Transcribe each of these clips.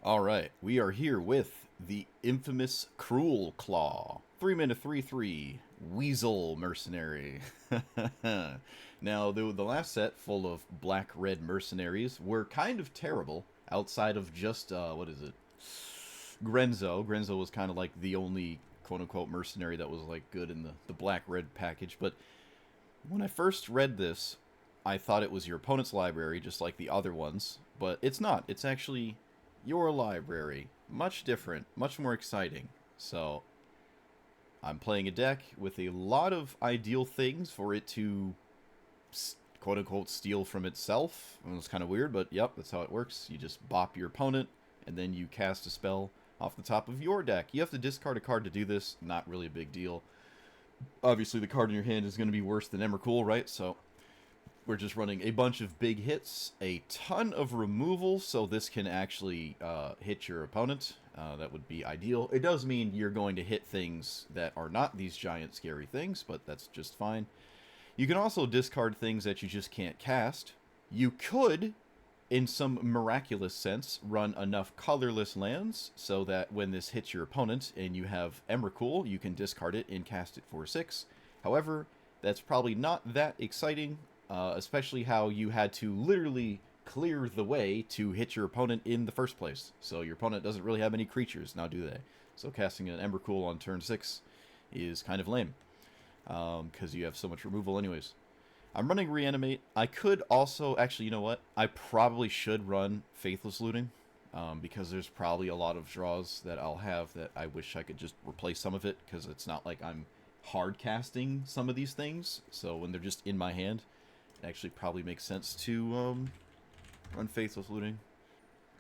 Alright, we are here with the infamous Cruelclaw. 3-mana 3/3 Weasel Mercenary. Now, the last set full of black-red mercenaries were kind of terrible, outside of just, what is it? Grenzo. Grenzo was kind of like the only quote-unquote mercenary that was like good in the black-red package, but when I first read this, I thought it was your opponent's library, just like the other ones, but it's not. It's actually your library. Much different, much more exciting. So, I'm playing a deck with a lot of ideal things for it to quote-unquote steal from itself. It was kind of weird, but yep, that's how it works. You just bop your opponent, and then you cast a spell off the top of your deck. You have to discard a card to do this. Not really a big deal. Obviously, the card in your hand is going to be worse than Emrakul, right? So, we're just running a bunch of big hits, a ton of removal, so this can actually hit your opponent. That would be ideal. It does mean you're going to hit things that are not these giant scary things, but that's just fine. You can also discard things that you just can't cast. You could, in some miraculous sense, run enough colorless lands so that when this hits your opponent and you have Emrakul, you can discard it and cast it for 6. However, that's probably not that exciting. Especially how you had to literally clear the way to hit your opponent in the first place. So your opponent doesn't really have any creatures, now do they? So casting an Emrakul on turn 6 is kind of lame, because you have so much removal anyways. I'm running Reanimate. I could also, actually, you know what? I probably should run Faithless Looting, because there's probably a lot of draws that I'll have that I wish I could just replace some of it, because it's not like I'm hard casting some of these things, so when they're just in my hand, it actually probably makes sense to run Faithless Looting.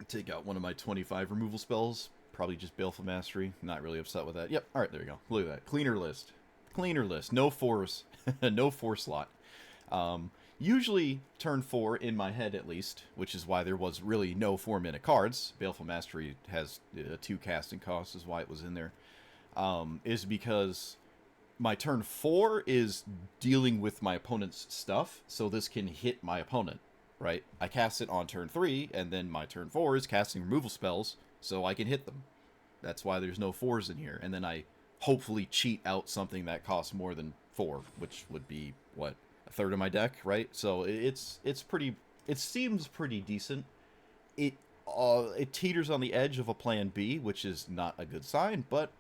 Take out one of my 25 removal spells. Probably just Baleful Mastery. Not really upset with that. Yep, alright, there we go. Look at that. Cleaner list. Cleaner list. No 4s. No 4 slot. Usually turn 4 in my head at least, which is why there was really no 4-minute cards. Baleful Mastery has 2 casting costs, is why it was in there. Is because my turn 4 is dealing with my opponent's stuff, so this can hit my opponent, right? I cast it on turn 3, and then my turn 4 is casting removal spells, so I can hit them. That's why there's no 4s in here. And then I hopefully cheat out something that costs more than 4, which would be, what, a third of my deck, right? So it's pretty, it seems pretty decent. It teeters on the edge of a plan B, which is not a good sign, but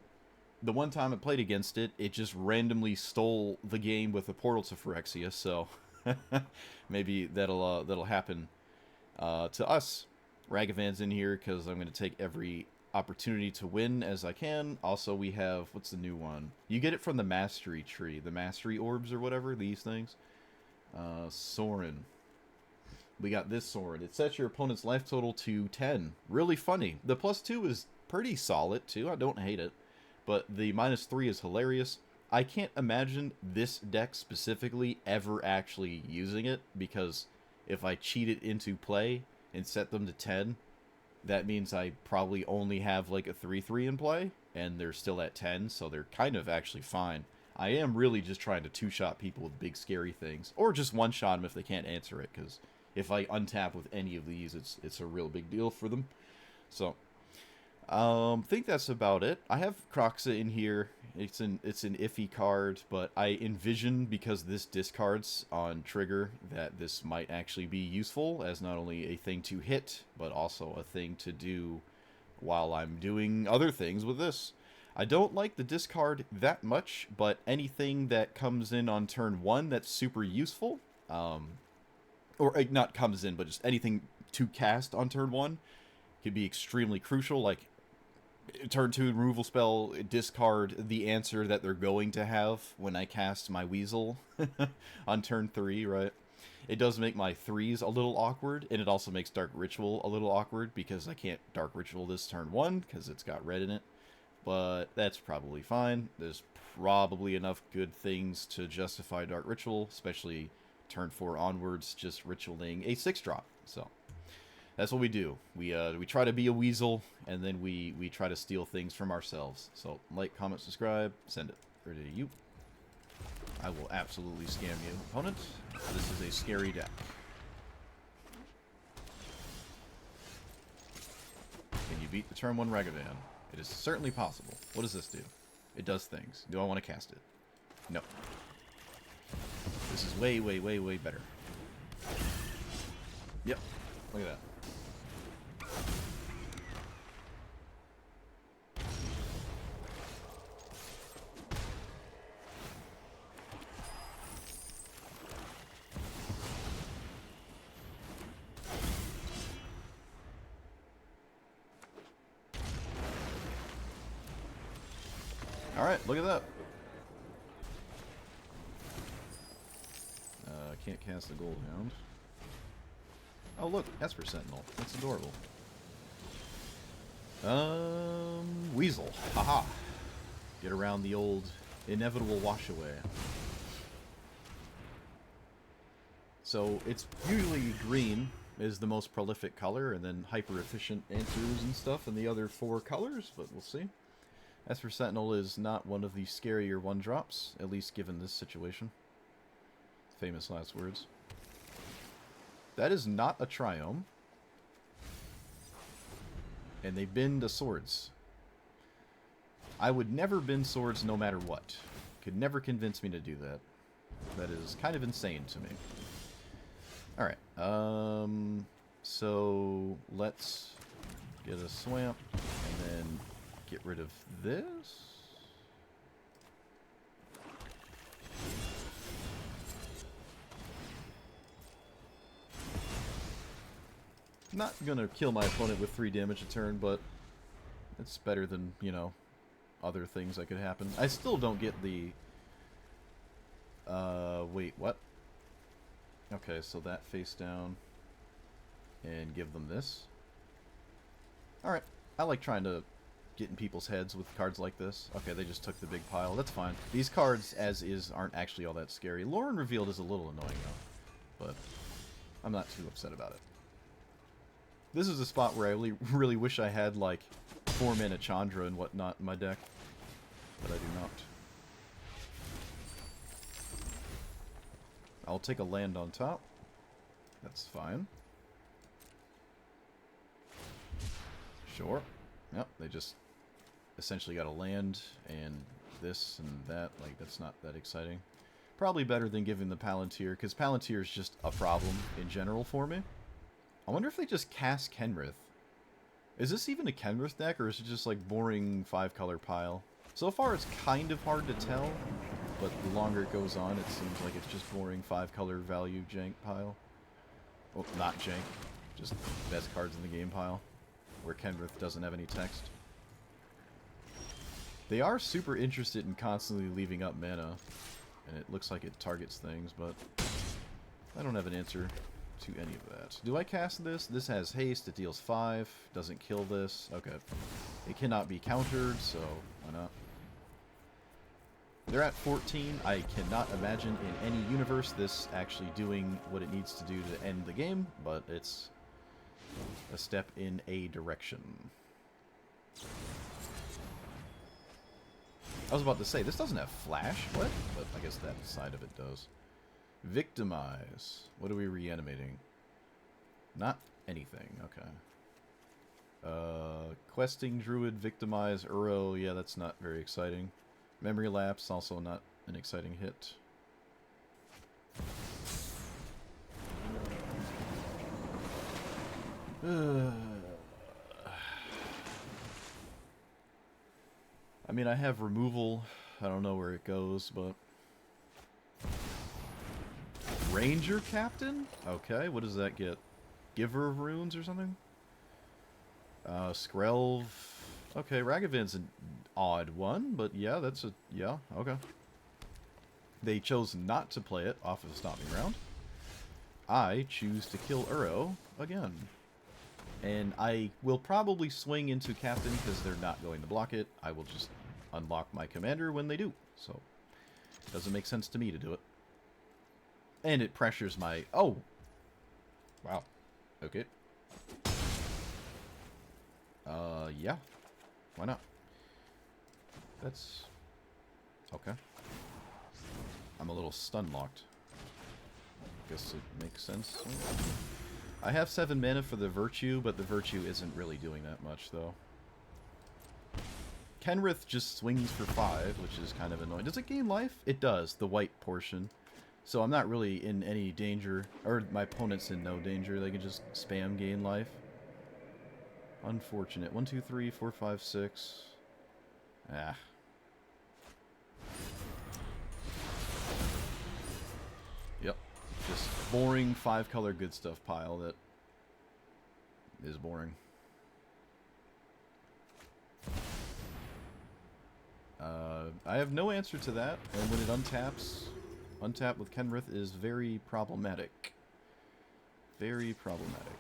the one time I played against it, it just randomly stole the game with a portal to Phyrexia, so maybe that'll happen to us. Ragavan's in here because I'm going to take every opportunity to win as I can. Also, we have, what's the new one? You get it from the Mastery Tree, the Mastery Orbs or whatever, these things. Sorin. We got this Sorin. It sets your opponent's life total to 10. Really funny. The +2 is pretty solid, too. I don't hate it. But the -3 is hilarious. I can't imagine this deck specifically ever actually using it, because if I cheat it into play and set them to 10, that means I probably only have like a 3/3 in play, and they're still at 10, so they're kind of actually fine. I am really just trying to two-shot people with big scary things, or just one-shot them if they can't answer it, because if I untap with any of these, it's a real big deal for them. So think that's about it. I have Croxa in here. It's an iffy card, but I envision, because this discards on trigger, that this might actually be useful as not only a thing to hit, but also a thing to do while I'm doing other things with this. I don't like the discard that much, but anything that comes in on turn 1 that's super useful, or not comes in, but just anything to cast on turn 1 could be extremely crucial. Like, turn 2 removal spell, discard the answer that they're going to have when I cast my Weasel on turn 3, right? It does make my 3s a little awkward, and it also makes Dark Ritual a little awkward, because I can't Dark Ritual this turn 1, because it's got red in it. But that's probably fine. There's probably enough good things to justify Dark Ritual, especially turn 4 onwards, just ritualing a 6-drop, so that's what we do. We try to be a weasel, and then we try to steal things from ourselves. So, like, comment, subscribe, send it over to you. I will absolutely scam you, opponent. This is a scary deck. Can you you beat the turn 1 Ragavan. It is certainly possible. What does this do? It does things. Do I want to cast it? No. This is way, way, way, way better. Yep. Look at that. Alright, look at that. Can't cast the Gold Hound. Oh look, Esper Sentinel. That's adorable. Weasel. Haha. Get around the old inevitable wash away. So it's usually green is the most prolific color, and then hyper efficient answers and stuff in the other 4 colors, but we'll see. Esper Sentinel is not one of the scarier 1-drops, at least given this situation. Famous last words. That is not a Triome. And they bend the swords. I would never bend swords no matter what. Could never convince me to do that. That is kind of insane to me. Alright, so let's get a Swamp, and then get rid of this. Not gonna kill my opponent with 3 damage a turn, but it's better than, you know, other things that could happen. I still don't get the... wait, what? Okay, so that face down, and give them this. Alright, I like trying to get in people's heads with cards like this. Okay, they just took the big pile. That's fine. These cards, as is, aren't actually all that scary. Lauren Revealed is a little annoying, though, but I'm not too upset about it. This is a spot where I really wish I had, like, 4-mana Chandra and whatnot in my deck, but I do not. I'll take a land on top. That's fine. Sure. Yep, they just essentially got a land and this and that. Like, that's not that exciting. Probably better than giving the Palantir, because Palantir is just a problem in general for me. I wonder if they just cast Kenrith. Is this even a Kenrith deck, or is it just like boring 5-color pile? So far it's kind of hard to tell, but the longer it goes on, it seems like it's just boring 5-color value jank pile. Well, not jank, just best cards in the game pile, where Kenrith doesn't have any text. They are super interested in constantly leaving up mana, and it looks like it targets things, but I don't have an answer to any of that. Do I cast this? This has haste, it deals 5, doesn't kill this. Okay. It cannot be countered, so why not? They're at 14. I cannot imagine in any universe this actually doing what it needs to do to end the game, but it's a step in a direction. I was about to say, this doesn't have flash, what? But I guess that side of it does. Victimize. What are we reanimating? Not anything, okay. Questing Druid, Victimize, Uro, yeah, that's not very exciting. Memory Lapse, also not an exciting hit. I mean, I have removal. I don't know where it goes, but... Ranger Captain? Okay, what does that get? Giver of Runes or something? Skrelv. Okay, Ragavan's an odd one, but yeah, that's a... yeah, okay. They chose not to play it off of the Stomping Ground. I choose to kill Uro again. And I will probably swing into Captain because they're not going to block it. I will just unlock my commander when they do. So, it doesn't make sense to me to do it. And it pressures my... oh! Wow. Okay. Yeah. Why not? That's... okay. I'm a little stun-locked. Guess it makes sense. I have 7 mana for the Virtue, but the Virtue isn't really doing that much, though. Kenrith just swings for 5, which is kind of annoying. Does it gain life? It does, the white portion. So I'm not really in any danger, or my opponent's in no danger. They can just spam gain life. Unfortunate. 1, 2, 3, 4, 5, 6. Ah. Yep. Just boring 5-color good stuff pile that is boring. I have no answer to that, and when it untaps, untap with Kenrith is very problematic. Very problematic.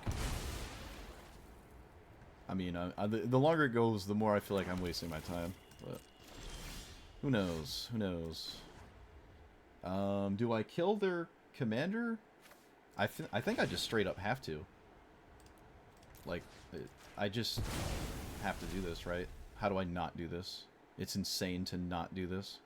I mean, the longer it goes, the more I feel like I'm wasting my time, but who knows? Who knows? Do I kill their commander? I think I just straight up have to. Like, I just have to do this, right? How do I not do this? It's insane to not do this.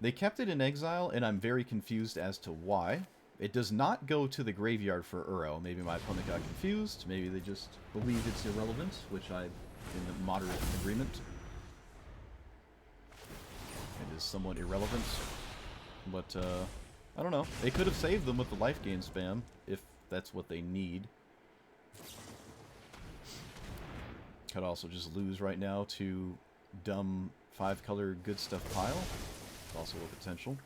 They kept it in exile, and I'm very confused as to why. It does not go to the graveyard for Uro. Maybe my opponent got confused. Maybe they just believe it's irrelevant, which I'm in moderate agreement. It is somewhat irrelevant. But, I don't know. They could have saved them with the life gain spam, if that's what they need. Could also just lose right now to dumb 5-color good stuff pile. Also a potential.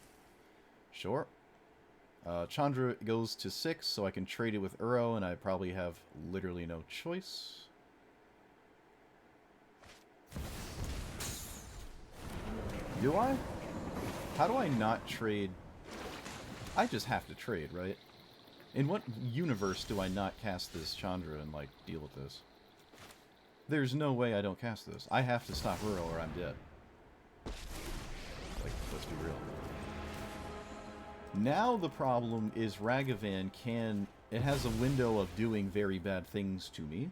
Sure. Chandra goes to 6, so I can trade it with Uro, and I probably have literally no choice. Do I? How do I not trade? I just have to trade, right? In what universe do I not cast this Chandra and, like, deal with this? There's no way I don't cast this. I have to stop Uro or I'm dead. Like, let's be real. Now the problem is Ragavan can... It has a window of doing very bad things to me.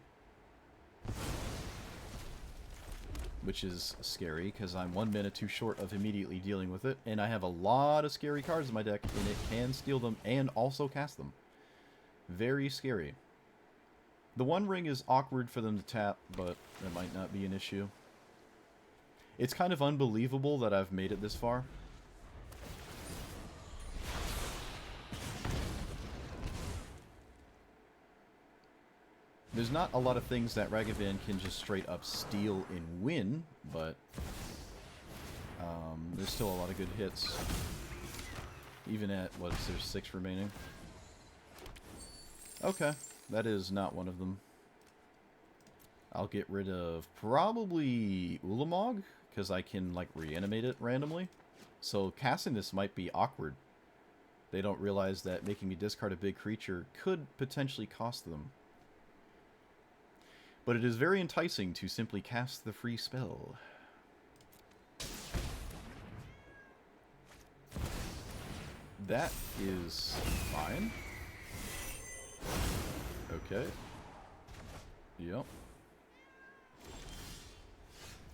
Which is scary, because I'm 1 minute too short of immediately dealing with it. And I have a lot of scary cards in my deck, and it can steal them and also cast them. Very scary. The One Ring is awkward for them to tap, but that might not be an issue. It's kind of unbelievable that I've made it this far. There's not a lot of things that Ragavan can just straight up steal and win, but there's still a lot of good hits. Even at, what is there, 6 remaining? Okay, that is not one of them. I'll get rid of probably Ulamog, because I can, like, reanimate it randomly. So casting this might be awkward. They don't realize that making me discard a big creature could potentially cost them. But it is very enticing to simply cast the free spell. That is fine. Okay. Yep.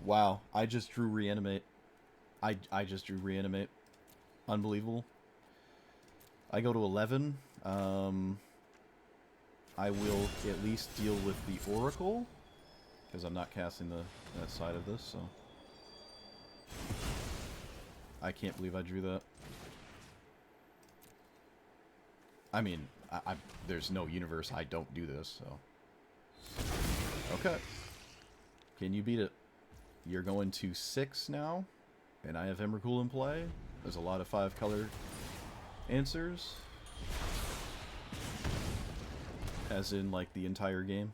Wow, I just drew Reanimate. I just drew Reanimate. Unbelievable. I go to 11. I will at least deal with the Oracle, because I'm not casting that side of this, so... I can't believe I drew that. I mean, there's no universe I don't do this, so... Okay. Can you beat it? You're going to 6 now, and I have Emrakul in play. There's a lot of 5-color answers. As in, like, the entire game.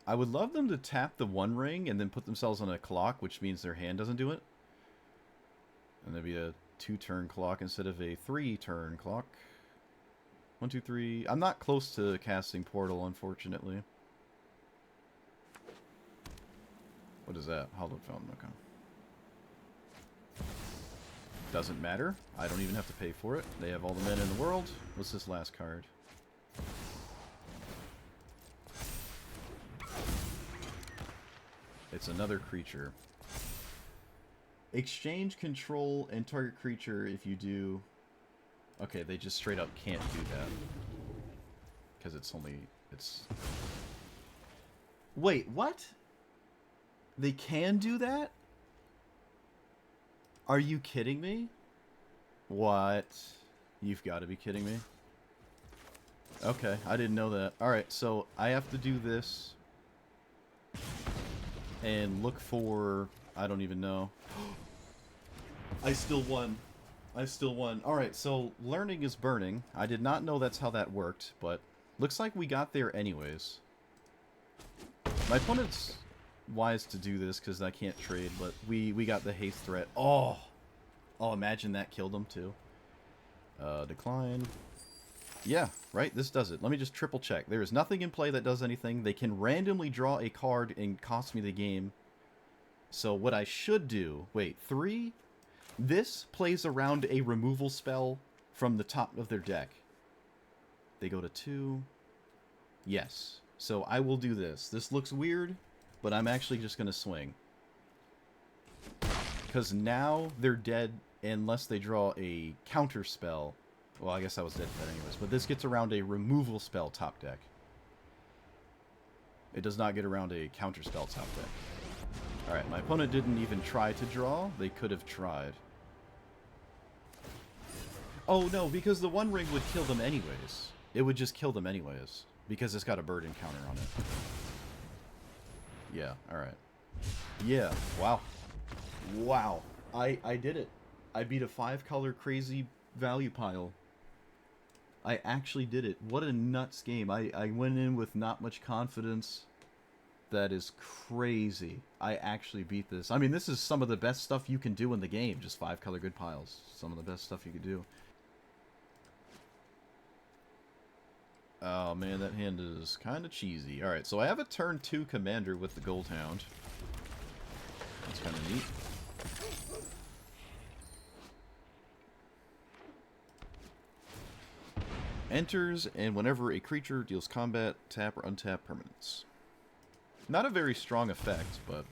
I would love them to tap the One Ring and then put themselves on a clock, which means their hand doesn't do it. And there'd be a 2-turn clock instead of a 3-turn clock. 1, 2, 3. I'm not close to casting Portal, unfortunately. What is that? Hallowed Fountain, okay. Doesn't matter. I don't even have to pay for it. They have all the mana in the world. What's this last card? It's another creature. Exchange control and target creature if you do... Okay, they just straight up can't do that. because it's... Wait, what? They can do that? Are you kidding me? What? You've got to be kidding me. Okay, I didn't know that. Alright, so I have to do this. And look for... I don't even know. I still won. I still won. Alright, so learning is burning. I did not know that's how that worked, but looks like we got there anyways. My opponent's wise to do this because I can't trade, but we got the haste threat. Oh! Oh, imagine that killed him too. Decline. Yeah, right? This does it. Let me just triple check. There is nothing in play that does anything. They can randomly draw a card and cost me the game. So what I should do... Wait, 3? This plays around a removal spell from the top of their deck. They go to 2. Yes. So I will do this. This looks weird, but I'm actually just going to swing. Because now they're dead unless they draw a counter spell. Well, I guess I was dead for that anyways. But this gets around a removal spell top deck. It does not get around a counter spell top deck. Alright, my opponent didn't even try to draw. They could have tried. Oh, no, because the One Ring would kill them anyways. It would just kill them anyways. Because it's got a burden counter on it. Yeah, alright. Yeah, wow. Wow. I did it. I beat a 5-color crazy value pile. I actually did it. What a nuts game. I went in with not much confidence. That is crazy. I actually beat this. I mean, this is some of the best stuff you can do in the game. Just 5-color good piles. Some of the best stuff you could do. Oh man, that hand is kind of cheesy. Alright, so I have a turn 2 commander with the Gold Hound. That's kind of neat. Enters, and whenever a creature deals combat, tap or untap permanents. Not a very strong effect, but...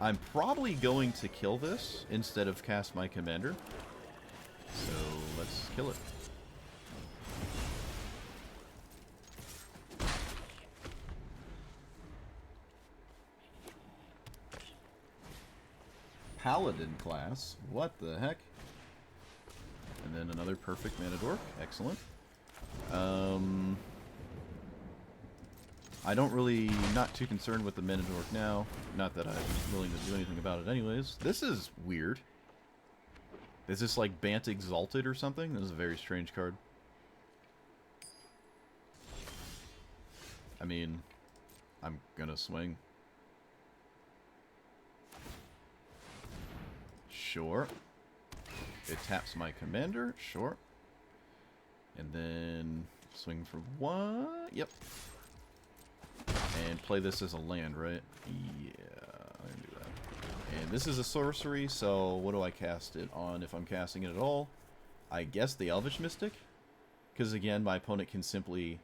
I'm probably going to kill this instead of cast my commander. So, let's kill it. Paladin class. What the heck? And then another perfect mana dork. Excellent. I don't really... Not too concerned with the mana dork now. Not that I'm willing to do anything about it anyways. This is weird. Is this like Bant Exalted or something? This is a very strange card. I mean... I'm gonna swing. Sure. It taps my commander. Sure. And then swing for 1. Yep. And play this as a land, right? Yeah, I can do that. And this is a sorcery, so what do I cast it on if I'm casting it at all? I guess the Elvish Mystic? Because again, my opponent can simply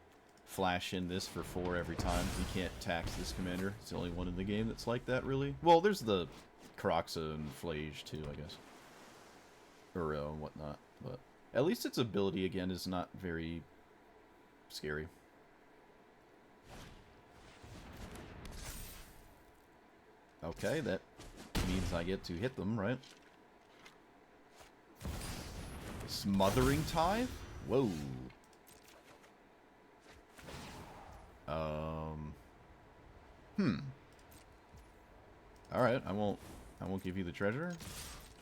flash in this for 4 every time. He can't tax this commander. It's the only one in the game that's like that, really. Well, there's the Caraxa and Flage, too, I guess. Or whatnot. But at least its ability, again, is not very scary. Okay, that means I get to hit them, right? Smothering Tithe? Whoa. Alright, I won't give you the treasure.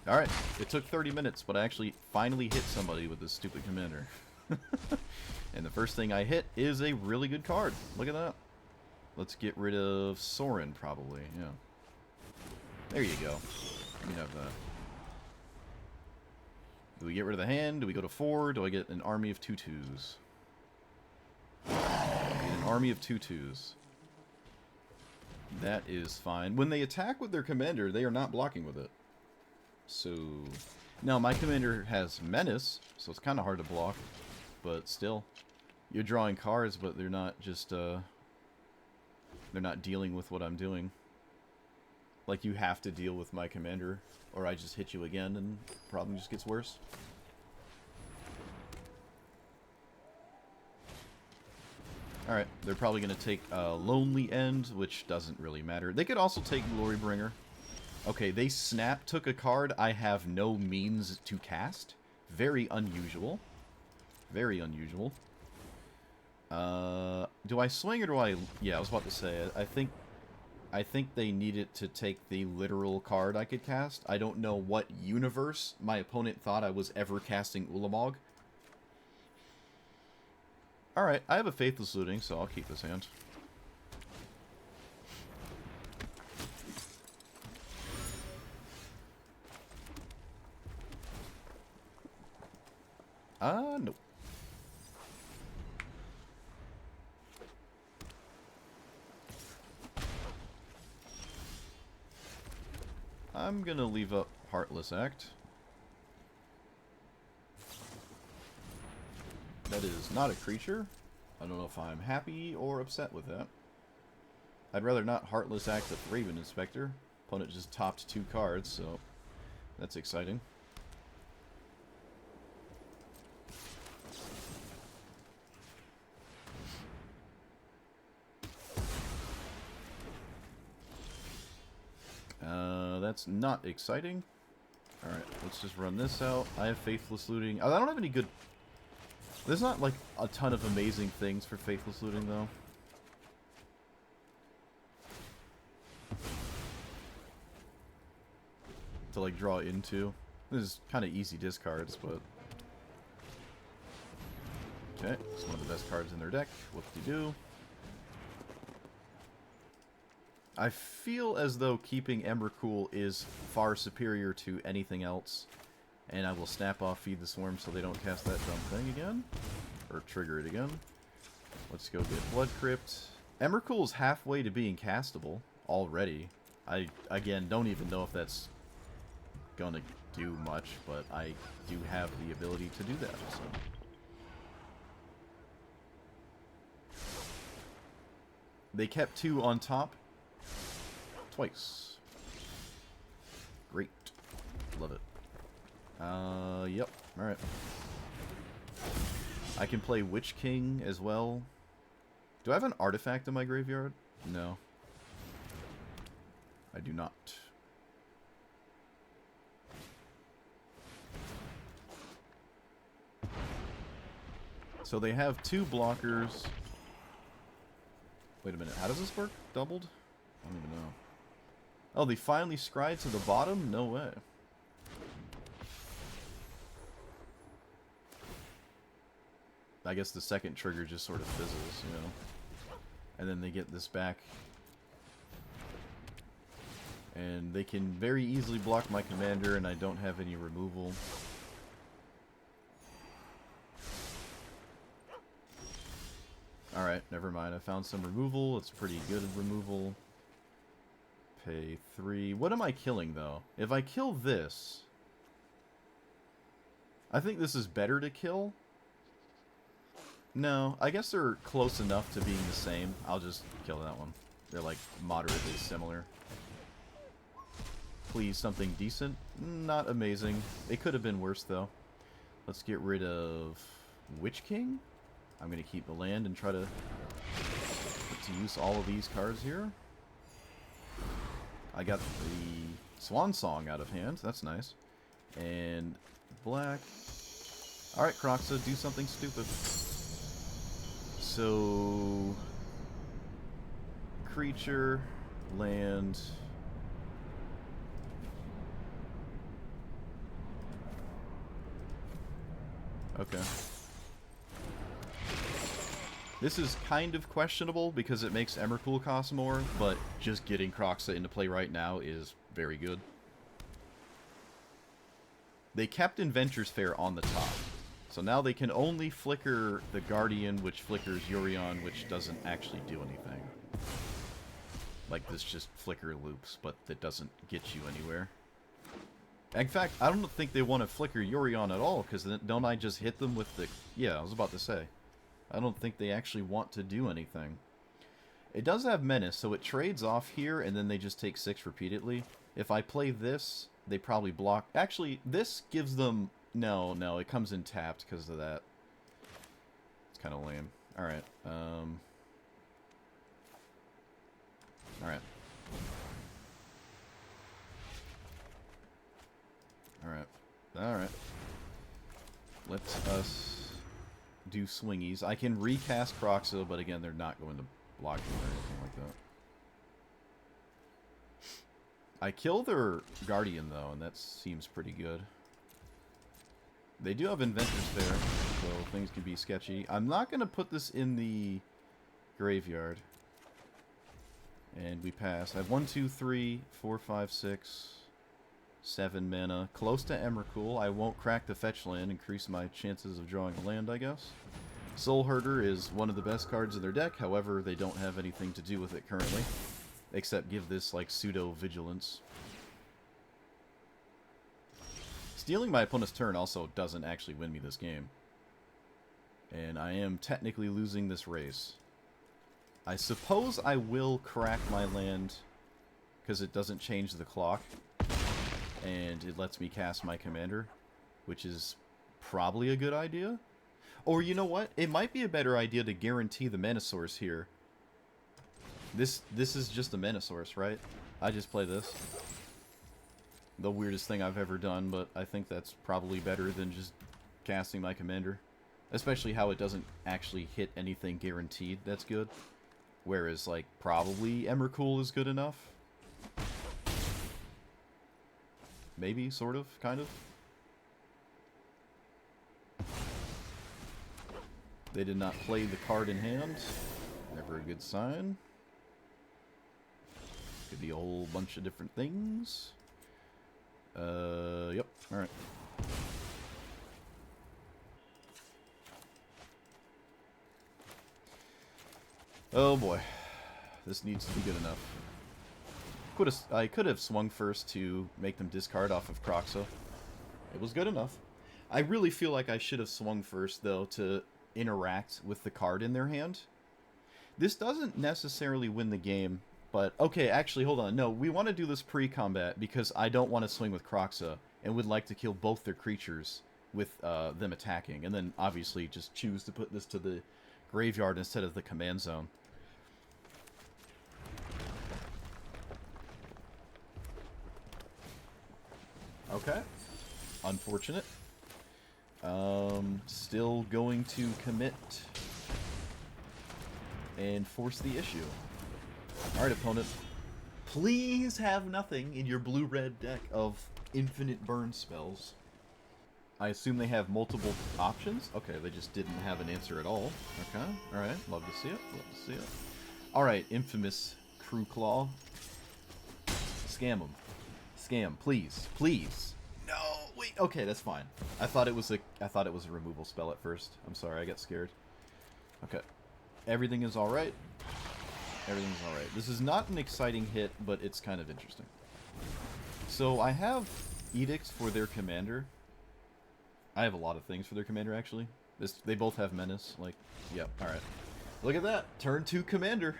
Alright, it took 30 minutes, but I actually finally hit somebody with this stupid commander. And the first thing I hit is a really good card. Look at that. Let's get rid of Sorin, probably, yeah. There you go. You have that. Do we get rid of the hand? Do we go to 4? Do I get an army of 2/2s? An army of 2/2s. That is fine. When they attack with their commander, they are not blocking with it. So... Now, my commander has Menace, so it's kind of hard to block. But still. You're drawing cards, but they're not just, they're not dealing with what I'm doing. Like, you have to deal with my commander, or I just hit you again and the problem just gets worse. Alright, they're probably going to take Lonely End, which doesn't really matter. They could also take Glorybringer. Okay, they took a card I have no means to cast. Very unusual. Very unusual. Do I swing or do I... Yeah, I was about to say, I think they needed to take the literal card I could cast. I don't know what universe my opponent thought I was ever casting Ulamog. Alright, I have a Faithless Looting, so I'll keep this hand. Nope. I'm gonna leave up Heartless Act. That is not a creature. I don't know if I'm happy or upset with that. I'd rather not Heartless Act with Raven Inspector. Opponent just topped 2 cards, so that's exciting. That's not exciting. Alright, let's just run this out. I have Faithless Looting. I don't have any good... There's not, like, a ton of amazing things for Faithless Looting, though. To, like, draw into. This is kind of easy discards, but... Okay, it's one of the best cards in their deck. Whoop-de-doo. I feel as though keeping Emrakul is far superior to anything else. And I will snap off Feed the Swarm so they don't cast that dumb thing again. Or trigger it again. Let's go get Blood Crypt. Emrakul is halfway to being castable already. I, again, don't even know if that's gonna do much, but I do have the ability to do that. So. They kept 2 on top. Twice. Great. Love it. Yep. Alright. I can play Witch King as well. Do I have an artifact in my graveyard? No. I do not. So they have 2 blockers. Wait a minute. How does this work? Doubled? I don't even know. Oh, they finally scryed to the bottom? No way. I guess the second trigger just sort of fizzles, you know. And then they get this back. And they can very easily block my commander, and I don't have any removal. Alright, never mind. I found some removal. It's pretty good removal. Pay 3. What am I killing, though? If I kill this... I think this is better to kill. No, I guess they're close enough to being the same. I'll just kill that one. They're, like, moderately similar. Please, something decent. Not amazing. It could have been worse, though. Let's get rid of Witch King. I'm going to keep the land and try to put to use all of these cards here. I got the Swan Song out of hand. That's nice. And black. Alright, Croxa, do something stupid. So... creature, land... Okay. This is kind of questionable because it makes Emrakul cost more, but just getting Croxa into play right now is very good. They kept Inventor's Fair on the top. So now they can only flicker the Guardian, which flickers Yorion, which doesn't actually do anything. Like this just flicker loops, but that doesn't get you anywhere. In fact, I don't think they want to flicker Yorion at all, because don't I just hit them with the... Yeah, I was about to say. I don't think they actually want to do anything. It does have Menace, so it trades off here, and then they just take 6 repeatedly. If I play this, they probably block... Actually, this gives them... No, it comes in tapped because of that. It's kind of lame. Alright, Alright. Alright. Alright. Let us do swingies. I can recast Croxa, but again, they're not going to block me or anything like that. I kill their Guardian, though, and that seems pretty good. They do have Inventors there, so things can be sketchy. I'm not going to put this in the graveyard. And we pass. I have 1, 2, 3, 4, 5, 6, 7 mana. Close to Emrakul. I won't crack the fetch land, increase my chances of drawing a land, I guess. Soul Herder is one of the best cards in their deck, however, they don't have anything to do with it currently. Except give this, like, pseudo-vigilance. Stealing my opponent's turn also doesn't actually win me this game. And I am technically losing this race. I suppose I will crack my land because it doesn't change the clock. And it lets me cast my commander, which is probably a good idea. Or you know what? It might be a better idea to guarantee the mana source here. This is just a mana source, right? I just play this. The weirdest thing I've ever done, but I think that's probably better than just casting my commander. Especially how it doesn't actually hit anything guaranteed that's good. Whereas, like, probably Emrakul is good enough. Maybe, sort of, kind of. They did not play the card in hand. Never a good sign. Could be a whole bunch of different things. Yep, alright. Oh boy. This needs to be good enough. I could have swung first to make them discard off of Croxa. It was good enough. I really feel like I should have swung first, though, to interact with the card in their hand. This doesn't necessarily win the game, but... Okay, actually, hold on. No, we want to do this pre-combat because I don't want to swing with Croxa and would like to kill both their creatures with them attacking. And then, obviously, just choose to put this to the graveyard instead of the command zone. Okay. Unfortunate. Still going to commit and force the issue. Alright, opponent. Please have nothing in your blue-red deck of infinite burn spells. I assume they have multiple options? Okay, they just didn't have an answer at all. Okay, alright. Love to see it. Love to see it. Alright, infamous Cruelclaw. Scam them. Scam, please. Please. No, wait. Okay, that's fine. I thought it was a removal spell at first. I'm sorry, I got scared. Okay. Everything is alright. Everything's alright. This is not an exciting hit, but it's kind of interesting. So I have edicts for their commander. I have a lot of things for their commander, actually. They both have menace. Like, yep, alright. Look at that. Turn 2 commander.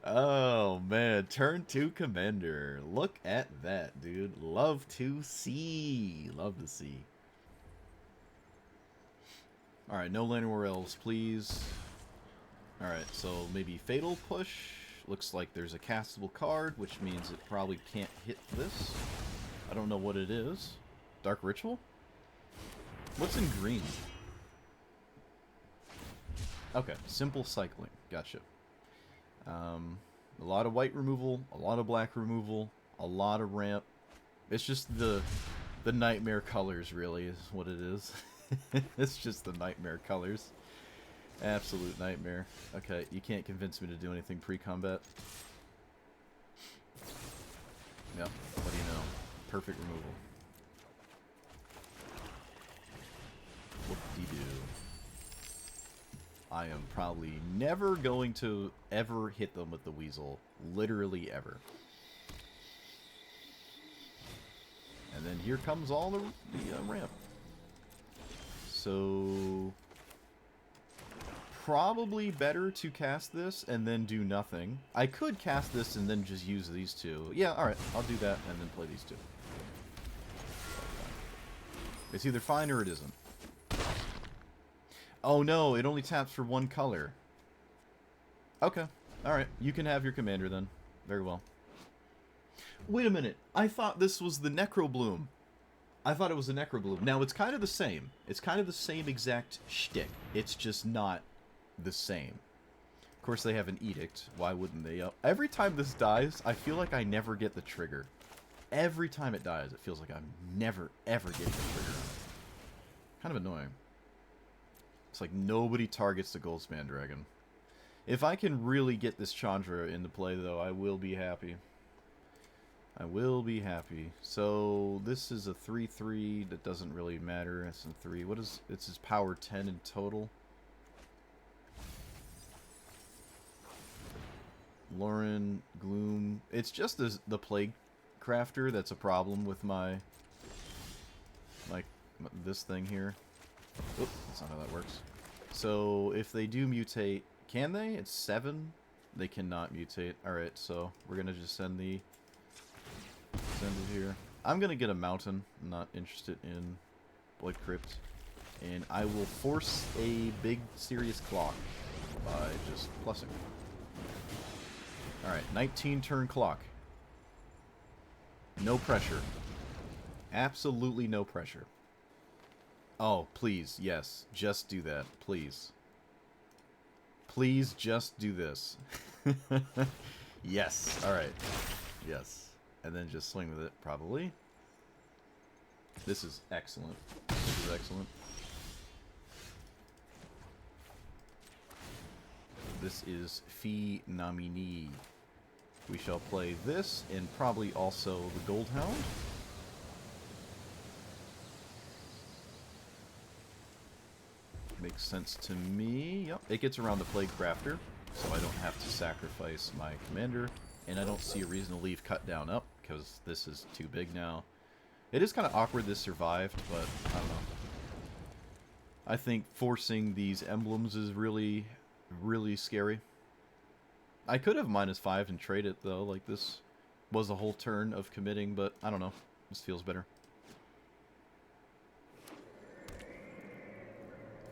Oh, man. Turn 2 commander. Look at that, dude. Love to see. Love to see. Alright, no Llanowar Elves, please. Alright, so maybe Fatal Push. Looks like there's a castable card, which means it probably can't hit this. I don't know what it is. Dark Ritual? What's in green? Okay, simple cycling. Gotcha. A lot of white removal, a lot of black removal, a lot of ramp. It's just the nightmare colors, really, is what it is. It's just the nightmare colors. Absolute nightmare. Okay, you can't convince me to do anything pre-combat. Yep, what do you know? Perfect removal. Whoop-de-doo. I am probably never going to ever hit them with the Weasel. Literally ever. And then here comes all the ramp. So... probably better to cast this and then do nothing. I could cast this and then just use these two. Yeah, alright. I'll do that and then play these two. It's either fine or it isn't. Oh no, it only taps for one color. Okay. Alright, you can have your commander then. Very well. Wait a minute. I thought this was the Necrobloom. I thought it was a Necrobloom. Now, it's kind of the same. It's kind of the same exact shtick. It's just not the same. Of course, they have an edict. Why wouldn't they? Every time this dies, I feel like I never get the trigger. Every time it dies, it feels like I'm never, ever getting the trigger. Kind of annoying. It's like nobody targets the Goldspan Dragon. If I can really get this Chandra into play, though, I will be happy. I will be happy. So, this is a 3-3 that doesn't really matter. It's a 3. What is... It's his power 10 in total. Lauren, Gloom. It's just the Plague Crafter that's a problem with my... Like, this thing here. Oop, that's not how that works. So, if they do mutate... Can they? It's 7. They cannot mutate. Alright, so we're gonna just send the... Send it here. I'm gonna get a mountain. I'm not interested in Blood Crypt. And I will force a big serious clock by just plussing. Alright, 19 turn clock. No pressure. Absolutely no pressure. Oh, please, yes. Just do that, please. Please just do this. Yes, alright. Yes. And then just swing with it, probably. This is excellent. This is excellent. This is Phenomene. We shall play this, and probably also the Goldhound. Makes sense to me. Yep, it gets around the Plague Crafter, so I don't have to sacrifice my commander. And I don't see a reason to leave Cut Down up, because this is too big now. It is kind of awkward this survived, but I don't know. I think forcing these emblems is really, really scary. I could have -5 and trade it, though. Like, this was a whole turn of committing, but I don't know. This feels better.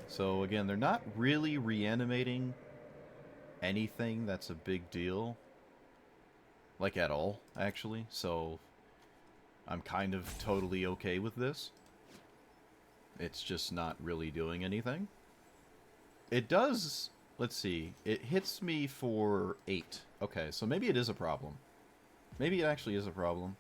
So, again, they're not really reanimating anything that's a big deal. Like, at all, actually. So, I'm kind of totally okay with this. It's just not really doing anything. It does... Let's see. It hits me for 8. Okay, so maybe it is a problem. Maybe it actually is a problem.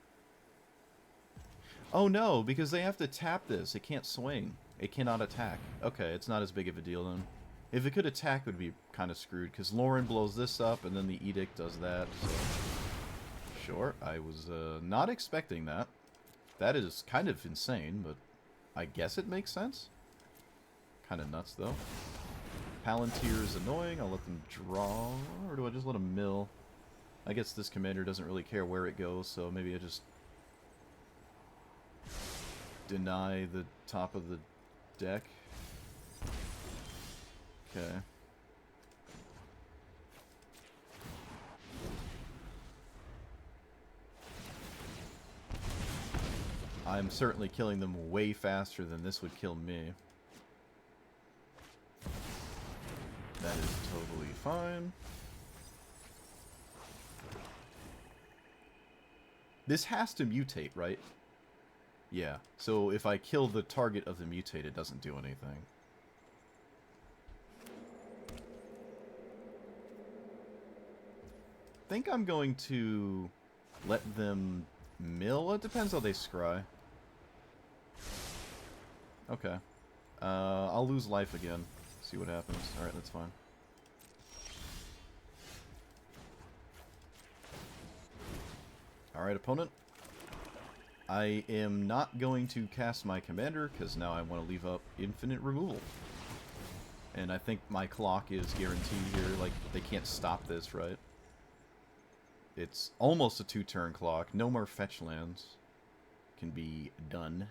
Oh no, because they have to tap this. It can't swing. It cannot attack. Okay, it's not as big of a deal then. If it could attack, it would be kind of screwed, because Lauren blows this up, and then the Edict does that, so... Sure, I was not expecting that. That is kind of insane, but I guess it makes sense. Kind of nuts, though. Palantir is annoying. I'll let them draw, or do I just let them mill? I guess this commander doesn't really care where it goes, so maybe I just deny the top of the deck. Okay. I'm certainly killing them way faster than this would kill me. That is totally fine. This has to mutate, right? Yeah, so if I kill the target of the mutate, it doesn't do anything. I think I'm going to let them mill. It depends how they scry. Okay. I'll lose life again. See what happens. Alright, that's fine. Alright, opponent. I am not going to cast my commander, because now I want to leave up infinite removal. And I think my clock is guaranteed here. Like, they can't stop this, right? It's almost a 2-turn clock. No more fetch lands can be done.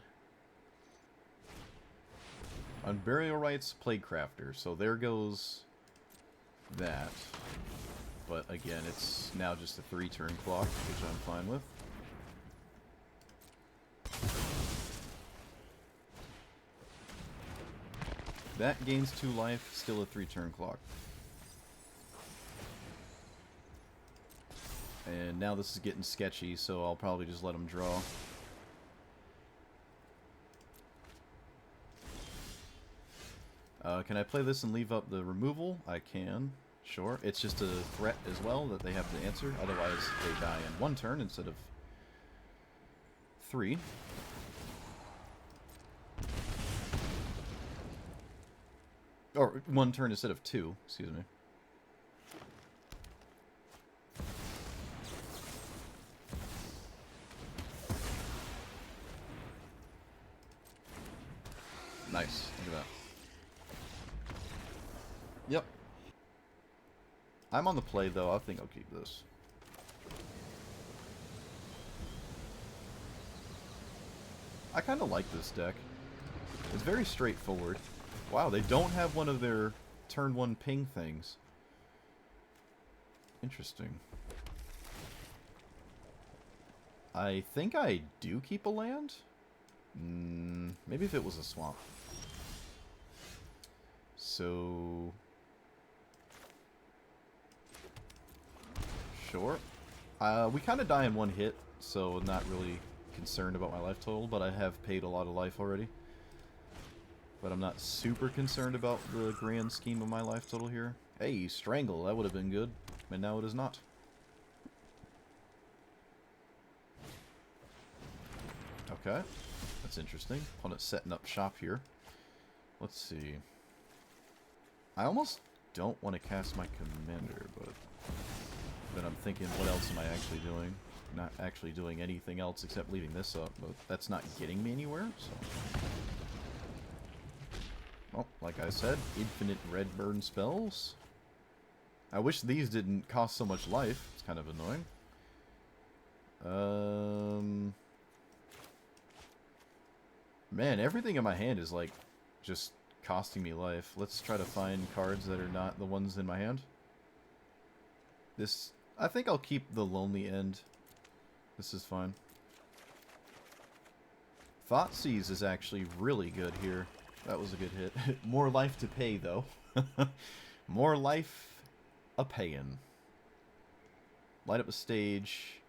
On Burial Rites, Plague Crafter. So there goes that. But again, it's now just a 3-turn clock, which I'm fine with. That gains 2 life, still a 3-turn clock. And now this is getting sketchy, so I'll probably just let him draw. Can I play this and leave up the removal? I can. Sure. It's just a threat as well that they have to answer. Otherwise, they die in 1 turn instead of 3. Or 1 turn instead of 2. Excuse me. Nice. Look at that. Yep. I'm on the play, though. I think I'll keep this. I kind of like this deck. It's very straightforward. Wow, they don't have one of their turn 1 ping things. Interesting. I think I do keep a land? Maybe if it was a swamp. So... Sure. We kind of die in 1 hit, so not really concerned about my life total, but I have paid a lot of life already. But I'm not super concerned about the grand scheme of my life total here. Hey, Strangle, that would have been good, and now it is not. Okay, that's interesting. Opponent setting up shop here. Let's see. I almost don't want to cast my commander, but then I'm thinking, what else am I actually doing? Not actually doing anything else except leaving this up, but that's not getting me anywhere, so... Well, like I said, infinite red burn spells. I wish these didn't cost so much life. It's kind of annoying. Man, everything in my hand is like just costing me life. Let's try to find cards that are not the ones in my hand. This, I think I'll keep the Lonely End. This is fine. Thoughtseize is actually really good here. That was a good hit. More life to pay, though. More life a-payin'. Light up a stage.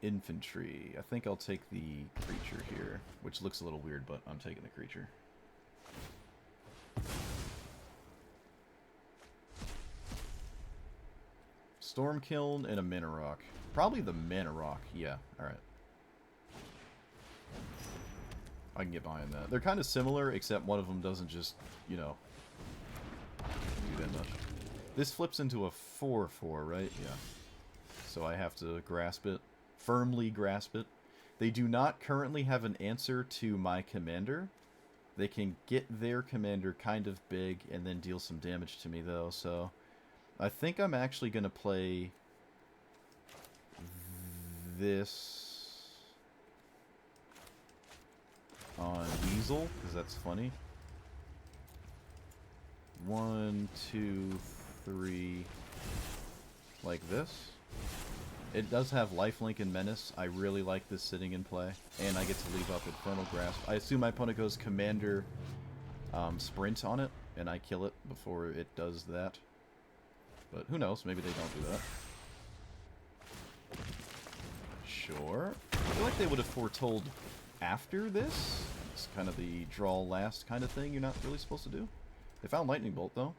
Infantry. I think I'll take the creature here, which looks a little weird, but I'm taking the creature. Stormkiln and a Mana Rock. Probably the Mana Rock. Yeah, alright. I can get behind that. They're kind of similar, except one of them doesn't just, you know, do that much. This flips into a 4-4, right? Yeah. So I have to grasp it. Firmly grasp it. They do not currently have an answer to my commander. They can get their commander kind of big and then deal some damage to me, though, so... I think I'm actually going to play this on Weasel, because that's funny. 1, 2, 3, like this. It does have Lifelink and Menace. I really like this sitting in play, and I get to leave up Infernal Grasp. I assume my opponent goes Commander Sprint on it, and I kill it before it does that. But who knows? Maybe they don't do that. Sure. I feel like they would have foretold after this. It's kind of the draw last kind of thing you're not really supposed to do. They found Lightning Bolt, though.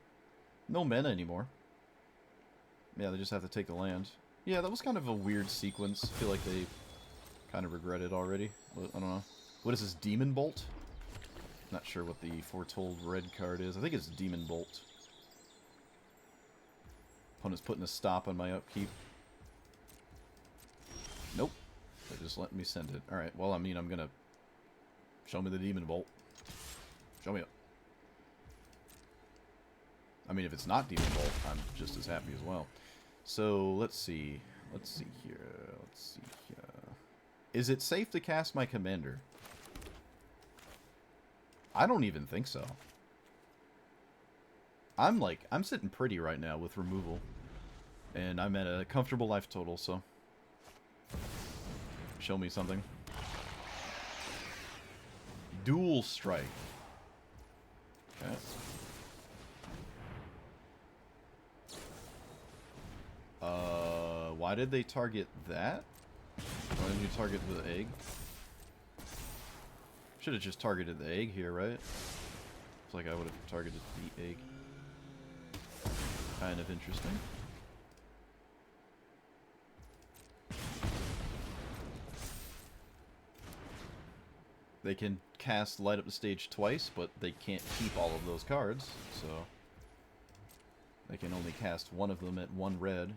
No mana anymore. Yeah, they just have to take the land. Yeah, that was kind of a weird sequence. I feel like they kind of regret it already. But I don't know. What is this, Demon Bolt? Not sure what the foretold red card is. I think it's Demon Bolt. Opponent's putting a stop on my upkeep. Nope. They just let me send it. Alright, well, I mean, I'm gonna... Show me the Demon Bolt. Show me up. I mean, if it's not Demon Bolt, I'm just as happy as well. So, let's see. Let's see here. Let's see here. Is it safe to cast my commander? I don't even think so. I'm sitting pretty right now with removal. And I'm at a comfortable life total, so... Show me something. Dual Strike. Okay. why did they target that? Why didn't you target the egg? Should have just targeted the egg here, right? It's like I would have targeted the egg. Kind of interesting. They can cast Light Up the Stage twice, but they can't keep all of those cards, so they can only cast one of them at 1 red.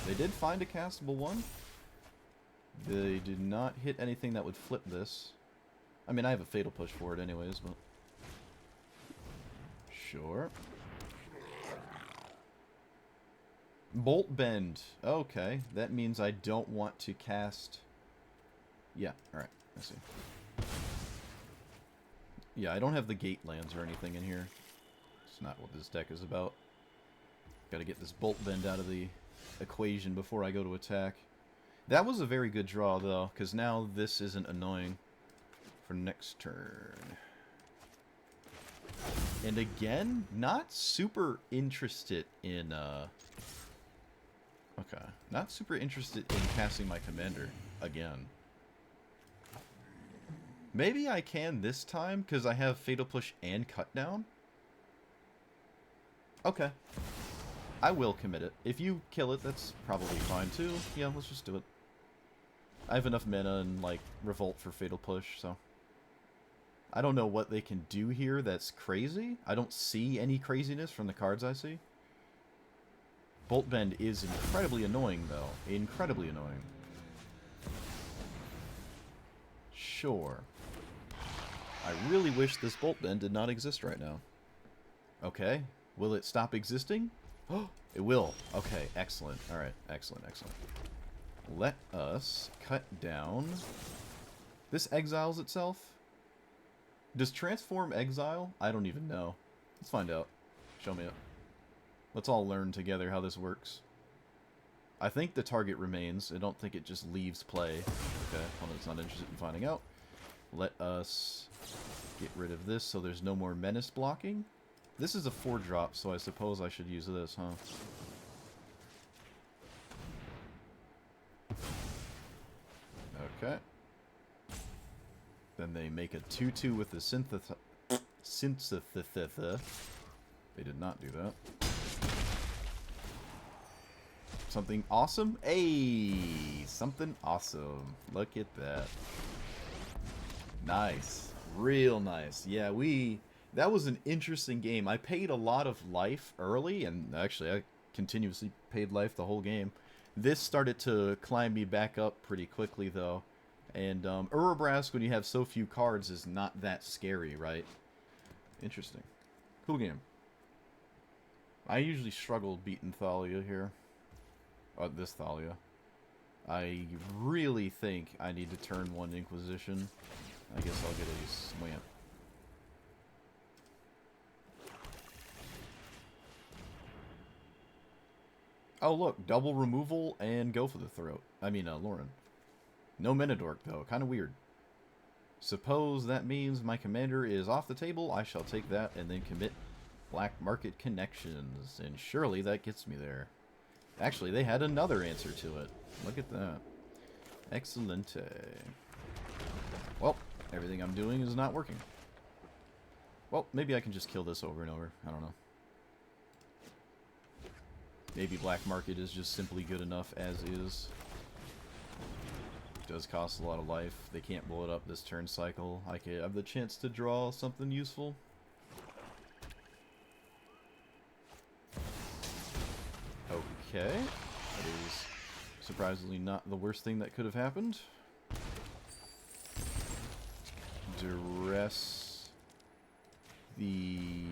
They did find a castable one. They did not hit anything that would flip this. I mean, I have a Fatal Push for it anyways, but sure. Bolt Bend. Okay, that means I don't want to cast... Yeah, alright, I see. Yeah, I don't have the gate lands or anything in here. It's not what this deck is about. Gotta get this Bolt Bend out of the equation before I go to attack. That was a very good draw, though, because now this isn't annoying for next turn. And again, not super interested in, okay, not super interested in casting my commander again. Maybe I can this time, because I have Fatal Push and Cut Down. Okay. I will commit it. If you kill it, that's probably fine too. Yeah, let's just do it. I have enough mana and, like, Revolt for Fatal Push, so... I don't know what they can do here that's crazy. I don't see any craziness from the cards I see. Bolt Bend is incredibly annoying, though. Incredibly annoying. Sure. I really wish this Bolt Bend did not exist right now. Okay. Will it stop existing? Oh, it will. Okay, excellent. Alright, excellent, excellent. Let us cut down... This exiles itself? Does transform exile? I don't even know. Let's find out. Show me it. Let's all learn together how this works. I think the target remains. I don't think it just leaves play. Okay, opponent's not interested in finding out. Let us get rid of this so there's no more menace blocking. This is a 4-drop, so I suppose I should use this, huh? Okay. Then they make a 2/2 with the syntheth. They did not do that. Something awesome? Hey! Something awesome. Look at that. Nice. Real nice. Yeah, that was an interesting game. I paid a lot of life early, and actually I continuously paid life the whole game. This started to climb me back up pretty quickly, though. And Urabrask, when you have so few cards, is not that scary, right? Interesting. Cool game. I usually struggle beating Thalia here. This Thalia. I really think I need to turn 1 Inquisition. I guess I'll get a Swamp. Oh, look. Double removal and go for the throat. I mean, Lauren. No Menadork, though. Kind of weird. Suppose that means my commander is off the table. I shall take that and then commit Black Market Connections. And surely that gets me there. Actually, they had another answer to it. Look at that. Excelente. Well, everything I'm doing is not working. Well, maybe I can just kill this over and over. I don't know. Maybe Black Market is just simply good enough as is. It does cost a lot of life. They can't blow it up this turn cycle. I could have the chance to draw something useful. Okay. That is surprisingly not the worst thing that could have happened. Duress the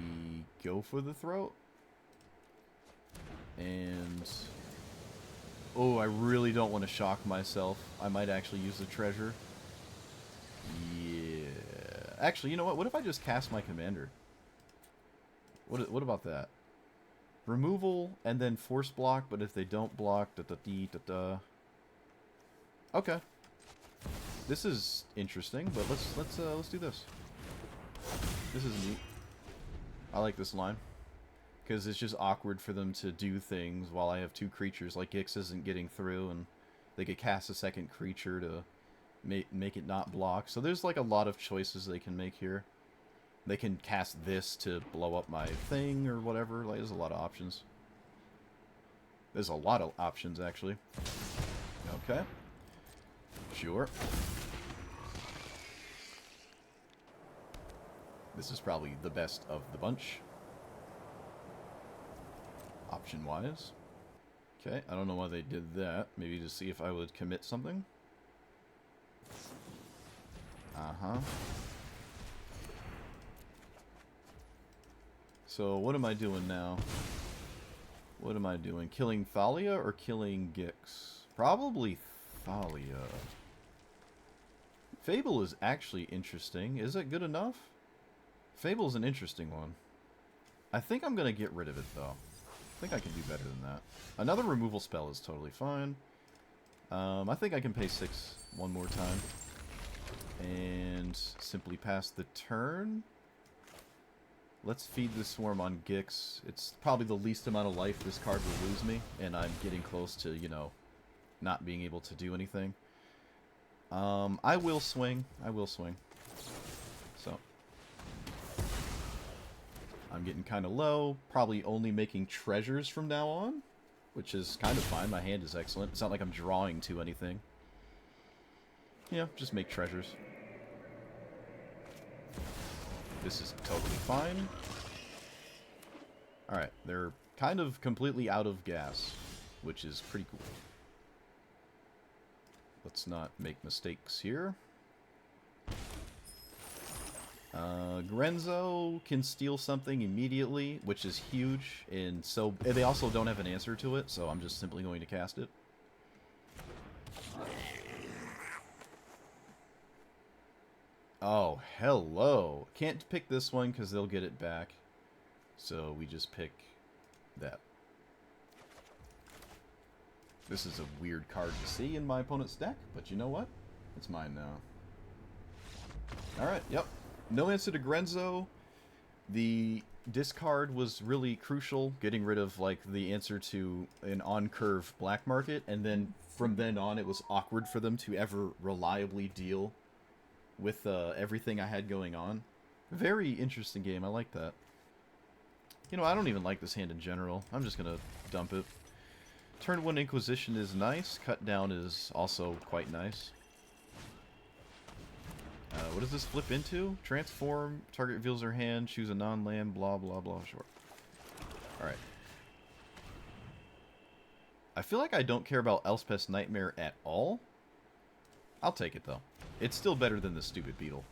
go for the throat. And oh, I really don't want to shock myself. I might actually use the treasure. Yeah. Actually, you know what? What if I just cast my commander? What about that? Removal and then force block, but if they don't block, da-da-dee-da-da. Okay. This is interesting, but let's do this. This is neat. I like this line. Because it's just awkward for them to do things while I have two creatures. Like, Gix isn't getting through, and they could cast a second creature to make it not block. So there's, like, a lot of choices they can make here. They can cast this to blow up my thing or whatever. Like, there's a lot of options. There's a lot of options, actually. Okay. Sure. This is probably the best of the bunch. Option-wise. Okay, I don't know why they did that. Maybe to see if I would commit something. Uh-huh. So, what am I doing now? What am I doing? Killing Thalia or killing Gix? Probably Thalia. Fable is actually interesting. Is it good enough? Fable's an interesting one. I think I'm going to get rid of it, though. I think I can do better than that. Another removal spell is totally fine. I think I can pay 6 one more time. And simply pass the turn. Let's feed the Swarm on Gix. It's probably the least amount of life this card will lose me. And I'm getting close to, you know, not being able to do anything. I will swing. I will swing. So. I'm getting kind of low. Probably only making treasures from now on. Which is kind of fine. My hand is excellent. It's not like I'm drawing to anything. Yeah, just make treasures. This is totally fine. Alright, they're kind of completely out of gas, which is pretty cool. Let's not make mistakes here. Grenzo can steal something immediately, which is huge, and so they also don't have an answer to it, so I'm just simply going to cast it. Oh, hello. Can't pick this one because they'll get it back. So we just pick that. This is a weird card to see in my opponent's deck, but you know what? It's mine now. Alright, yep. No answer to Grenzo. The discard was really crucial, getting rid of, like, the answer to an on-curve black market, and then from then on it was awkward for them to ever reliably deal with everything I had going on. Very interesting game. I like that. You know, I don't even like this hand in general. I'm just going to dump it. Turn 1 Inquisition is nice. Cut down is also quite nice. What does this flip into? Transform. Target reveals their hand. Choose a non-land. Blah, blah, blah. Sure. Alright. I feel like I don't care about Elspeth's Nightmare at all. I'll take it, though. It's still better than the stupid beetle.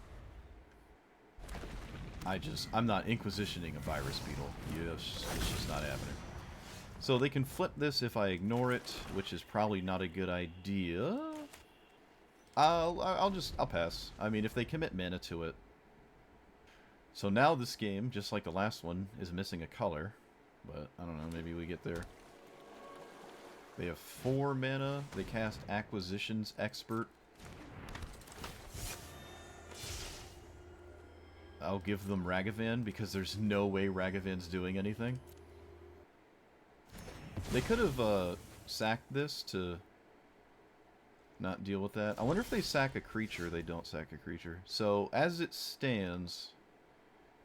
I'm not Inquisitioning a virus beetle. It's just not happening. So they can flip this if I ignore it, which is probably not a good idea. I'll pass. I mean, if they commit mana to it. So now this game, just like the last one, is missing a color. But, I don't know, maybe we get there. They have 4 mana. They cast Acquisitions Expert. I'll give them Ragavan, because there's no way Ragavan's doing anything. They could have sacked this to not deal with that. I wonder if they sack a creature. They don't sack a creature. So, as it stands,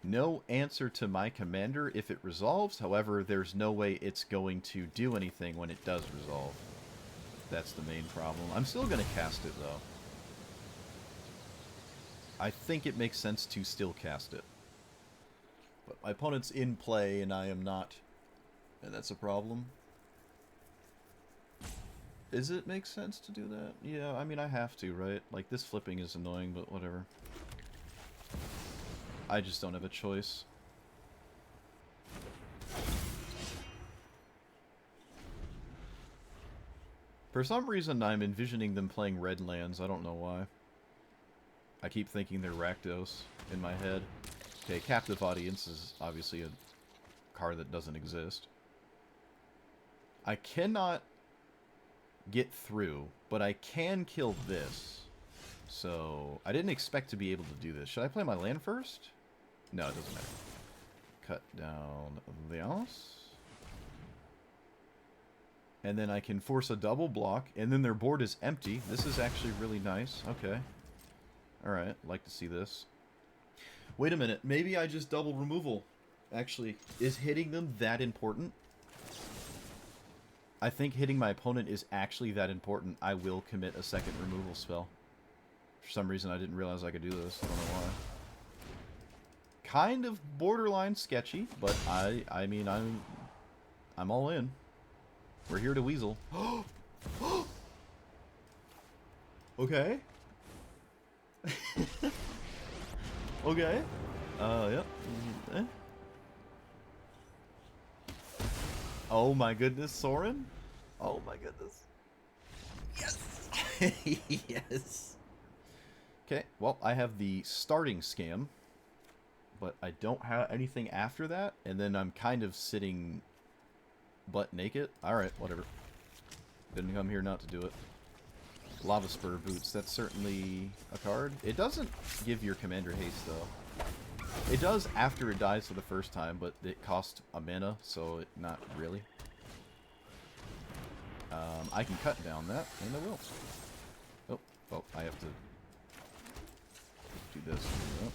no answer to my commander if it resolves. However, there's no way it's going to do anything when it does resolve. That's the main problem. I'm still going to cast it, though. I think it makes sense to still cast it. But my opponent's in play and I am not. And that's a problem. Does it make sense to do that? Yeah, I mean, I have to, right? Like, this flipping is annoying, but whatever. I just don't have a choice. For some reason, I'm envisioning them playing red lands. I don't know why. I keep thinking they're Rakdos in my head. Okay, Captive Audience is obviously a card that doesn't exist. I cannot get through, but I can kill this. So, I didn't expect to be able to do this. Should I play my land first? No, it doesn't matter. cut down this. And then I can force a double block, and then their board is empty. This is actually really nice. Okay. Alright, like to see this. Wait a minute, maybe I just double removal. Actually, is hitting them that important? I think hitting my opponent is actually that important. I will commit a second removal spell. For some reason, I didn't realize I could do this. I don't know why. Kind of borderline sketchy, but I mean, I'm all in. We're here to weasel. Okay. Okay. Yep. Eh. Oh my goodness, Soren? Oh my goodness. Yes! Yes! Okay, well, I have the starting scam, but I don't have anything after that, and then I'm kind of sitting butt naked. Alright, whatever. Didn't come here not to do it. Lava Spur Boots, that's certainly a card. It doesn't give your commander haste, though. It does after it dies for the first time, but it costs a mana, so not really. I can cut down that, and I will. Oh, well, I have to do this. Oh.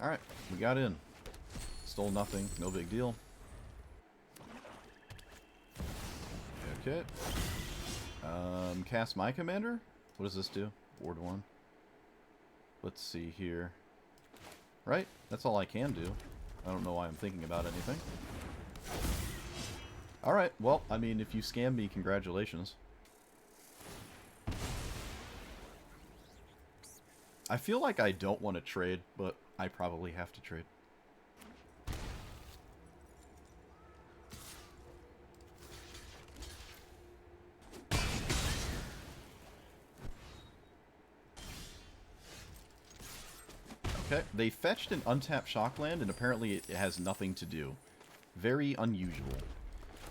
Alright, we got in. Stole nothing, no big deal. Okay. Cast my commander? What does this do? Board 1. Let's see here. Right? That's all I can do. I don't know why I'm thinking about anything. Alright, well, I mean, if you scam me, congratulations. I feel like I don't want to trade, but I probably have to trade. Okay, they fetched an untapped Shockland, and apparently it has nothing to do. Very unusual.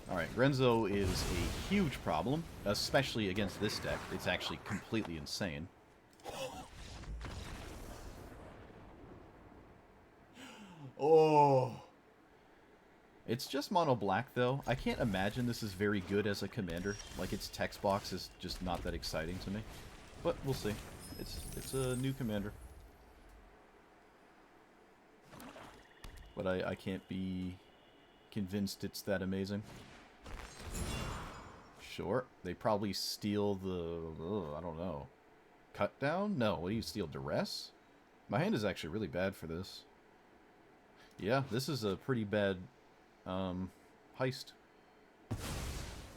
Alright, Grenzo is a huge problem, especially against this deck. It's actually completely insane. Oh! It's just mono black, though. I can't imagine this is very good as a commander. Like, its text box is just not that exciting to me. But we'll see. It's a new commander. But I can't be convinced it's that amazing. Sure. They probably steal the... I don't know. Cut down? No. What do you steal? Duress? My hand is actually really bad for this. Yeah, this is a pretty bad heist.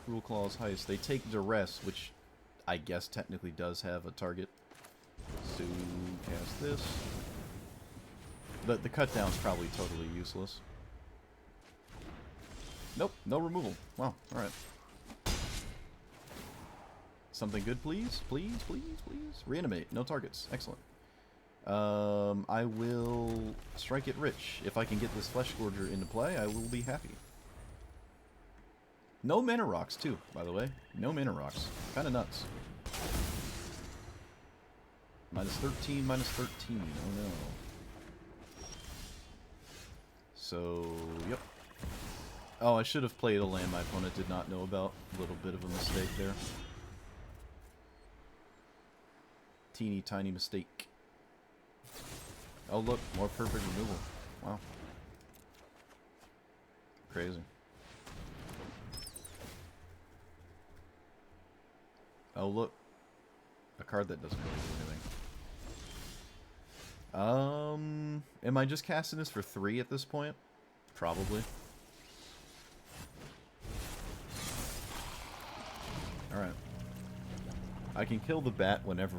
Cruelclaw's heist. They take Duress, which I guess technically does have a target. So, cast this. The cut down's probably totally useless. Nope, no removal. Wow, alright. Something good, please? Please, please, please? Reanimate. No targets. Excellent. I will strike it rich. If I can get this Flesh Gorger into play, I will be happy. No mana rocks, too, by the way. No mana rocks. Kinda nuts. Minus 13, minus 13. Oh no. So, yep. Oh, I should have played a land my opponent did not know about. A little bit of a mistake there. Teeny tiny mistake. Oh look, more perfect removal. Wow. Crazy. Oh look. A card that doesn't really do anything. Am I just casting this for 3 at this point? Probably. Alright. I can kill the bat whenever.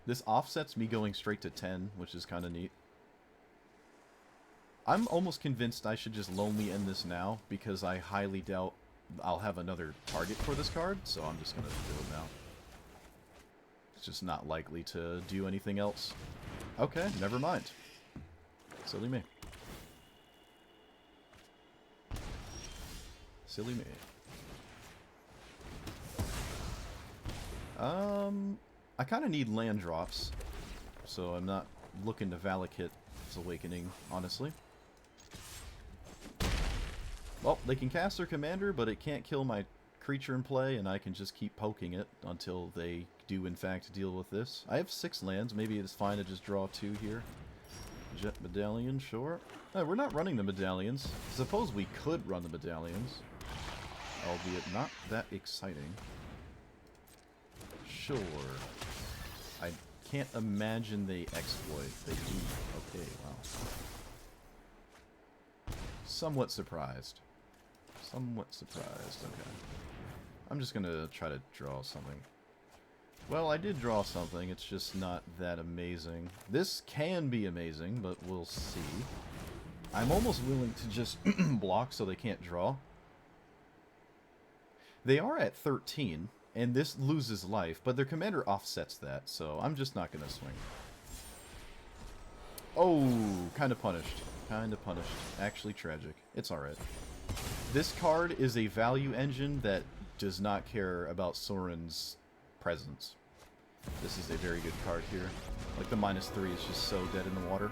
This offsets me going straight to 10, which is kind of neat. I'm almost convinced I should just lonely end this now, because I highly doubt I'll have another target for this card, so I'm just going to do it now. It's just not likely to do anything else. Okay, never mind. Silly me. Silly me. I kind of need land drops, so I'm not looking to Valakut Awakening, honestly. Well, they can cast their commander, but it can't kill my creature in play, and I can just keep poking it until they do, in fact, deal with this. I have 6 lands. Maybe it's fine to just draw 2 here. Jet Medallion, sure. We're not running the medallions. Suppose we could run the medallions, albeit not that exciting. Sure. I can't imagine they exploit. They do. Okay, wow. Somewhat surprised. Somewhat surprised, okay. I'm just gonna try to draw something. Well, I did draw something, it's just not that amazing. This can be amazing, but we'll see. I'm almost willing to just block so they can't draw. They are at 13, and this loses life, but their commander offsets that, so I'm just not gonna swing. Oh, kind of punished. Kind of punished. Actually tragic. It's alright. This card is a value engine that does not care about Sorin's presence. This is a very good card here. Like, the -3 is just so dead in the water.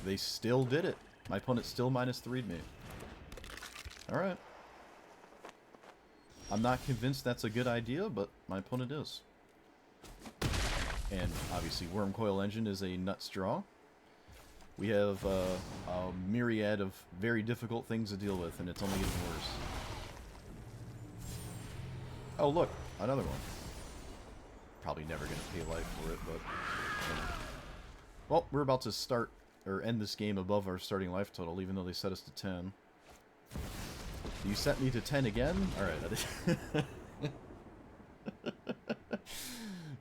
They still did it. My opponent still -3'd me. Alright. I'm not convinced that's a good idea, but my opponent is. And, obviously, Wormcoil Engine is a nuts draw. We have a myriad of very difficult things to deal with, and it's only getting worse. Oh, look, another one. Probably never going to pay life for it, but... Well, we're about to start, or end this game above our starting life total, even though they set us to 10. You set me to 10 again? Alright,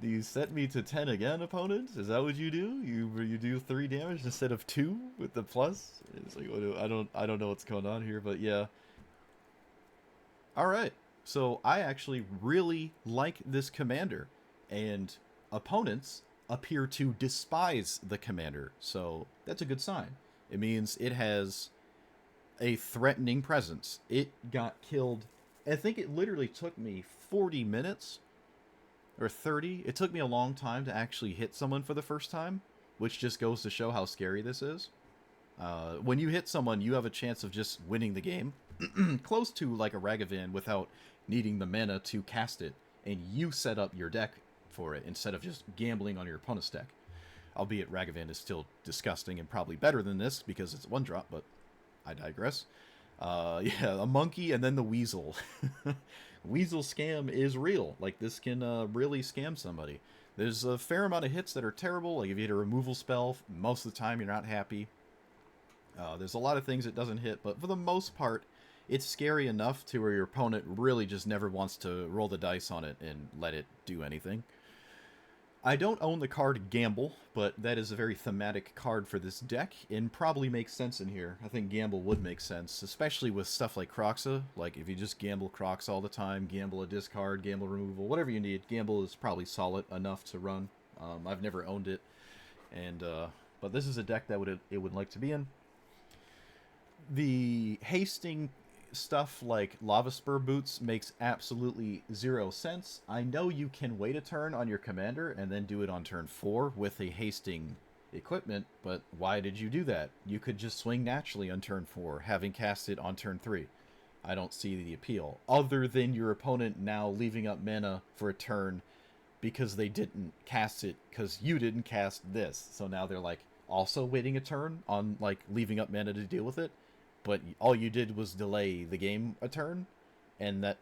Do you set me to 10 again, opponent? Is that what you do? You do 3 damage instead of 2 with the plus? It's like, I don't know what's going on here, but yeah. Alright, so I actually really like this commander, and opponents appear to despise the commander, so that's a good sign. It means it has a threatening presence. It got killed, I think it literally took me 40 minutes or 30. It took me a long time to actually hit someone for the first time, which just goes to show how scary this is. When you hit someone, you have a chance of just winning the game, close to like a Ragavan without needing the mana to cast it, and you set up your deck for it instead of just gambling on your opponent's deck. Albeit Ragavan is still disgusting and probably better than this because it's a 1-drop, but I digress. Yeah, a monkey and then the weasel. Weasel scam is real. Like, this can really scam somebody. There's a fair amount of hits that are terrible. Like, if you hit a removal spell, most of the time you're not happy. There's a lot of things it doesn't hit, but for the most part, it's scary enough to where your opponent really just never wants to roll the dice on it and let it do anything. I don't own the card Gamble, but that is a very thematic card for this deck, and probably makes sense in here. I think Gamble would make sense, especially with stuff like Croxa. Like, if you just gamble Crocs all the time, gamble a discard, gamble removal, whatever you need, Gamble is probably solid enough to run. I've never owned it, and but this is a deck that it would like to be in. The hasting stuff like Lava Spur Boots makes absolutely 0 sense. I know you can wait a turn on your commander and then do it on turn 4 with a hasting equipment, but why did you do that? You could just swing naturally on turn 4, having cast it on turn 3. I don't see the appeal, other than your opponent now leaving up mana for a turn because they didn't cast it because you didn't cast this. So now they're like also waiting a turn on like leaving up mana to deal with it. But all you did was delay the game a turn, and that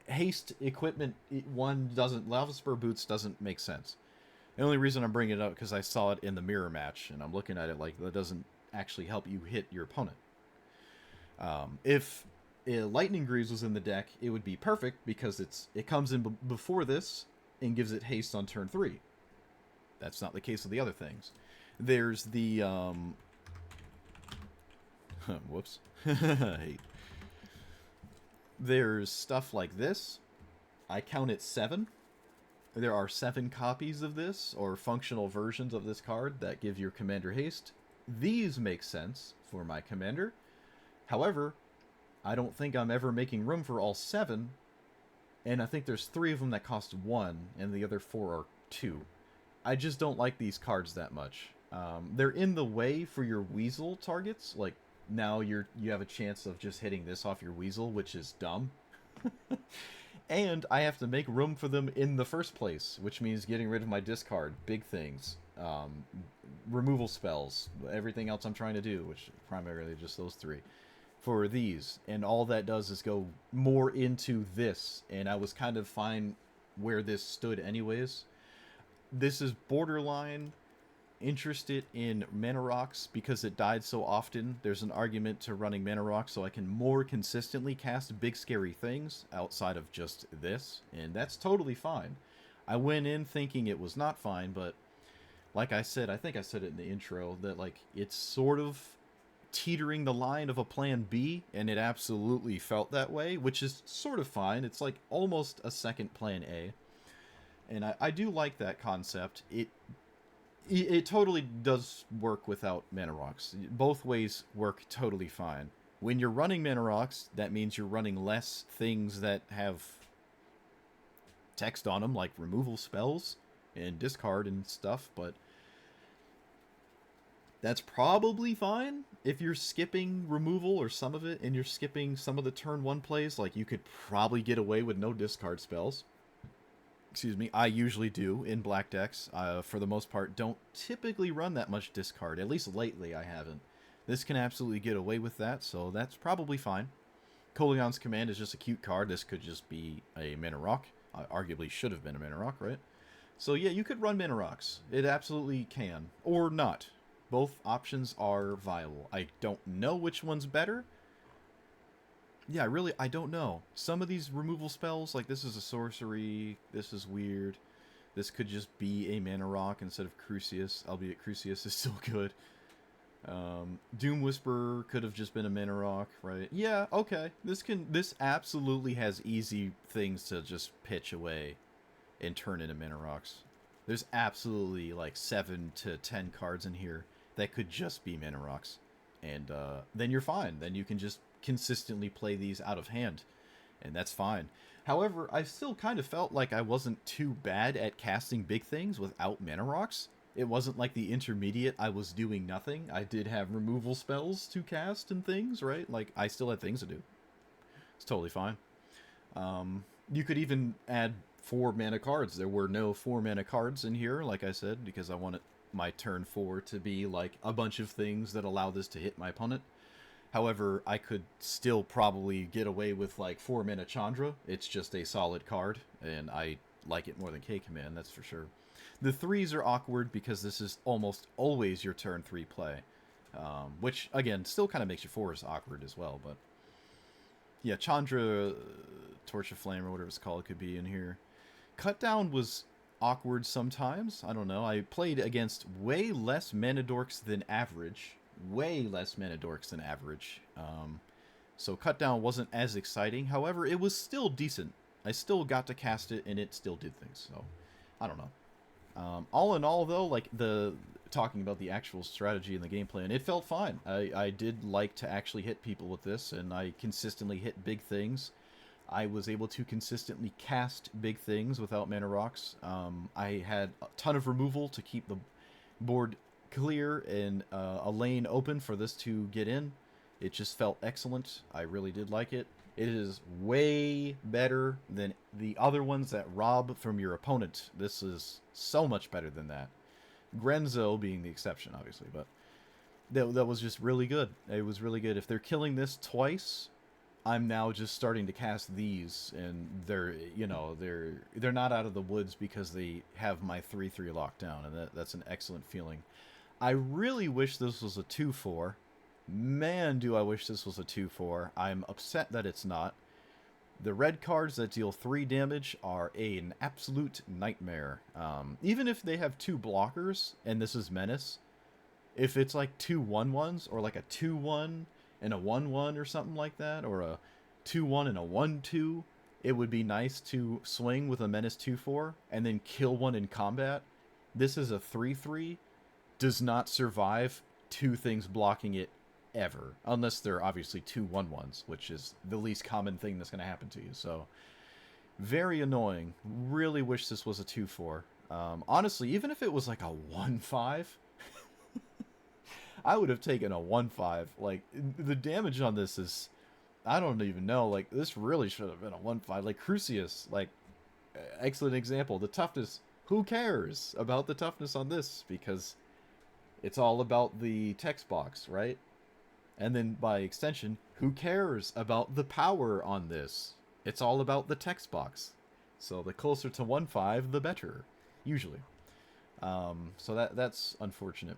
haste equipment Lava Spur Boots doesn't make sense. The only reason I'm bringing it up because I saw it in the mirror match, and I'm looking at it like that doesn't actually help you hit your opponent. If Lightning Greaves was in the deck, it would be perfect because it comes in before this and gives it haste on turn 3. That's not the case with the other things. There's the whoops. Hey. There's stuff like this. I count it 7. There are 7 copies of this, or functional versions of this card, that give your commander haste. These make sense for my commander. However, I don't think I'm ever making room for all 7, And I think there's 3 of them that cost 1, and the other 4 are 2. I just don't like these cards that much. They're in the way for your Weasel targets. Like, now you have a chance of just hitting this off your Weasel, which is dumb. And I have to make room for them in the first place, which means getting rid of my discard, big things, removal spells, everything else I'm trying to do, which primarily just those 3 for these. And all that does is go more into this, and I was kind of fine where this stood anyways. This is borderline interested in Mana Rocks because it died so often. There's an argument to running Mana Rocks so I can more consistently cast big scary things outside of just this, and that's totally fine. I went in thinking it was not fine, but like I said, I think I said it in the intro, that like it's sort of teetering the line of a plan B, and it absolutely felt that way, which is sort of fine. It's like almost a second plan A, and I do like that concept. It totally does work without Mana Rocks. Both ways work totally fine. When you're running Mana Rocks, that means you're running less things that have text on them, like removal spells and discard and stuff, but that's probably fine. If you're skipping removal or some of it, and you're skipping some of the turn 1 plays, like you could probably get away with no discard spells. Excuse me, I usually do in black decks. For the most part, don't typically run that much discard. At least lately, I haven't. This can absolutely get away with that, so that's probably fine. Coleon's Command is just a cute card. This could just be a Mana Rock. Arguably should have been a Mana Rock, right? So yeah, you could run Mana Rocks. It absolutely can. Or not. Both options are viable. I don't know which one's better. Yeah, really, I don't know. Some of these removal spells, like this is a sorcery, this is weird. This could just be a Mana Rock instead of Crucius, albeit Crucius is still good. Doom Whisperer could have just been a Mana Rock, right? Yeah, okay. This absolutely has easy things to just pitch away and turn into Mana Rocks. There's absolutely like 7 to 10 cards in here that could just be Mana Rocks. And then you're fine. Then you can just consistently play these out of hand, and that's fine. However, I still kind of felt like I wasn't too bad at casting big things without Mana Rocks. It wasn't like the intermediate I was doing nothing. I did have removal spells to cast and things, right? Like, I still had things to do. It's totally fine. You could even add 4 mana cards. There were no 4 mana cards in here, like I said, because I wanted my turn 4 to be like a bunch of things that allow this to hit my opponent. However, I could still probably get away with like 4 mana Chandra. It's just a solid card, and I like it more than K-Command, that's for sure. The 3s are awkward because this is almost always your turn 3 play, which, again, still kind of makes your 4s awkward as well, but yeah, Chandra, Torch of Flame, or whatever it's called, could be in here. Cut Down was awkward sometimes. I don't know. I played against way less mana dorks than average. Way less mana dorks than average. So Cut Down wasn't as exciting. However, it was still decent. I still got to cast it, and it still did things. So, I don't know. All in all, though, like talking about the actual strategy and the game plan, it felt fine. I did like to actually hit people with this, and I consistently hit big things. I was able to consistently cast big things without Mana Rocks. I had a ton of removal to keep the board clear and a lane open for this to get in. It just felt excellent. I really did like it. It is way better than the other ones that rob from your opponent. This is so much better than that. Grenzo being the exception, obviously, but that was just really good. It was really good. If they're killing this twice, I'm now just starting to cast these, and they're not out of the woods because they have my 3/3 locked down, and that's an excellent feeling. I really wish this was a 2/4. Man, do I wish this was a 2/4. I'm upset that it's not. The red cards that deal 3 damage are an absolute nightmare. Even if they have 2 blockers, and this is Menace, if it's like 2 1/1s, or like a 2/1 and a 1/1 or something like that, or a 2/1 and a 1/2, it would be nice to swing with a Menace 2/4 and then kill one in combat. This is a 3/3, does not survive 2 things blocking it ever, unless they're obviously 2 1/1s, which is the least common thing that's going to happen to you. So Very annoying. Really wish this was a 2/4. Honestly, even if it was like a 1/5, I would have taken a 1/5. Like, the damage on this is, I don't even know. Like, this really should have been a 1/5. Like, Crucius, like, excellent example. The toughness, who cares about the toughness on this? Because it's all about the text box, right? And then by extension, who cares about the power on this? It's all about the text box. So the closer to 1/5, the better, usually. So that's unfortunate.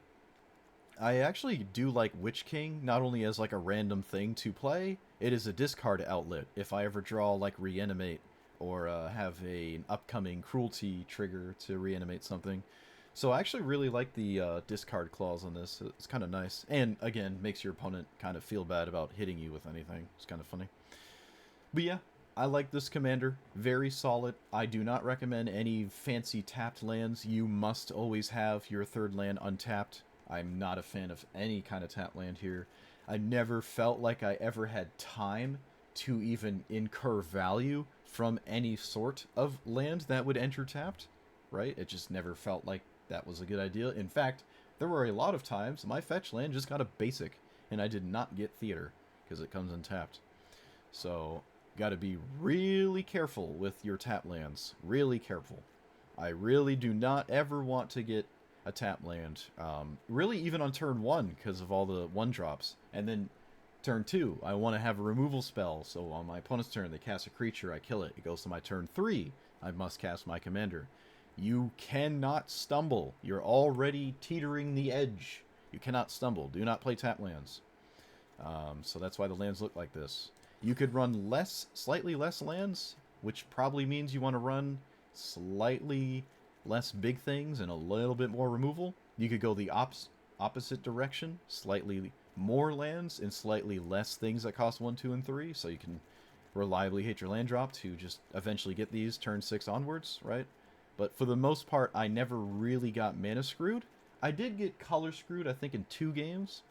I actually do like Witch King, not only as like a random thing to play, it is a discard outlet. If I ever draw like Reanimate or have an upcoming Cruelty trigger to reanimate something. So I actually really like the discard clause on this. It's kind of nice. And again, makes your opponent kind of feel bad about hitting you with anything. It's kind of funny. But yeah, I like this commander. Very solid. I do not recommend any fancy tapped lands. You must always have your third land untapped. I'm not a fan of any kind of tap land here. I never felt like I ever had time to even incur value from any sort of land that would enter tapped, right? It just never felt like that was a good idea. In fact, there were a lot of times my fetch land just got a basic, and I did not get theater because it comes untapped. So, got to be really careful with your tap lands. Really careful. I really do not ever want to get a tap land. Really, even on turn 1 because of all the 1-drops. And then turn 2, I want to have a removal spell. So on my opponent's turn, they cast a creature, I kill it. It goes to my turn 3. I must cast my commander. You cannot stumble. You're already teetering the edge. You cannot stumble. Do not play tap lands. So that's why the lands look like this. You could run slightly less lands, which probably means you want to run slightly less big things and a little bit more removal. You could go the opposite direction, slightly more lands and slightly less things that cost 1, 2, and 3, so you can reliably hit your land drop to just eventually get these turn 6 onwards, right? But for the most part, I never really got mana screwed. I did get color screwed, I think, in 2 games,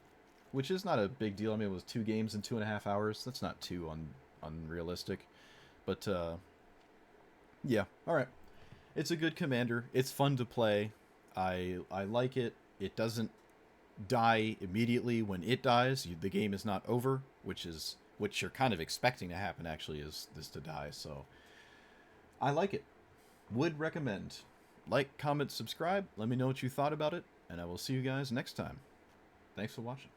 which is not a big deal. I mean, it was 2 games in 2.5 hours. That's not too unrealistic. But, yeah, alright. It's a good commander. It's fun to play. I like it. It doesn't die immediately when it dies. The game is not over, which you're kind of expecting to happen, actually, is this to die. So, I like it. Would recommend. Like, comment, subscribe. Let me know what you thought about it, and I will see you guys next time. Thanks for watching.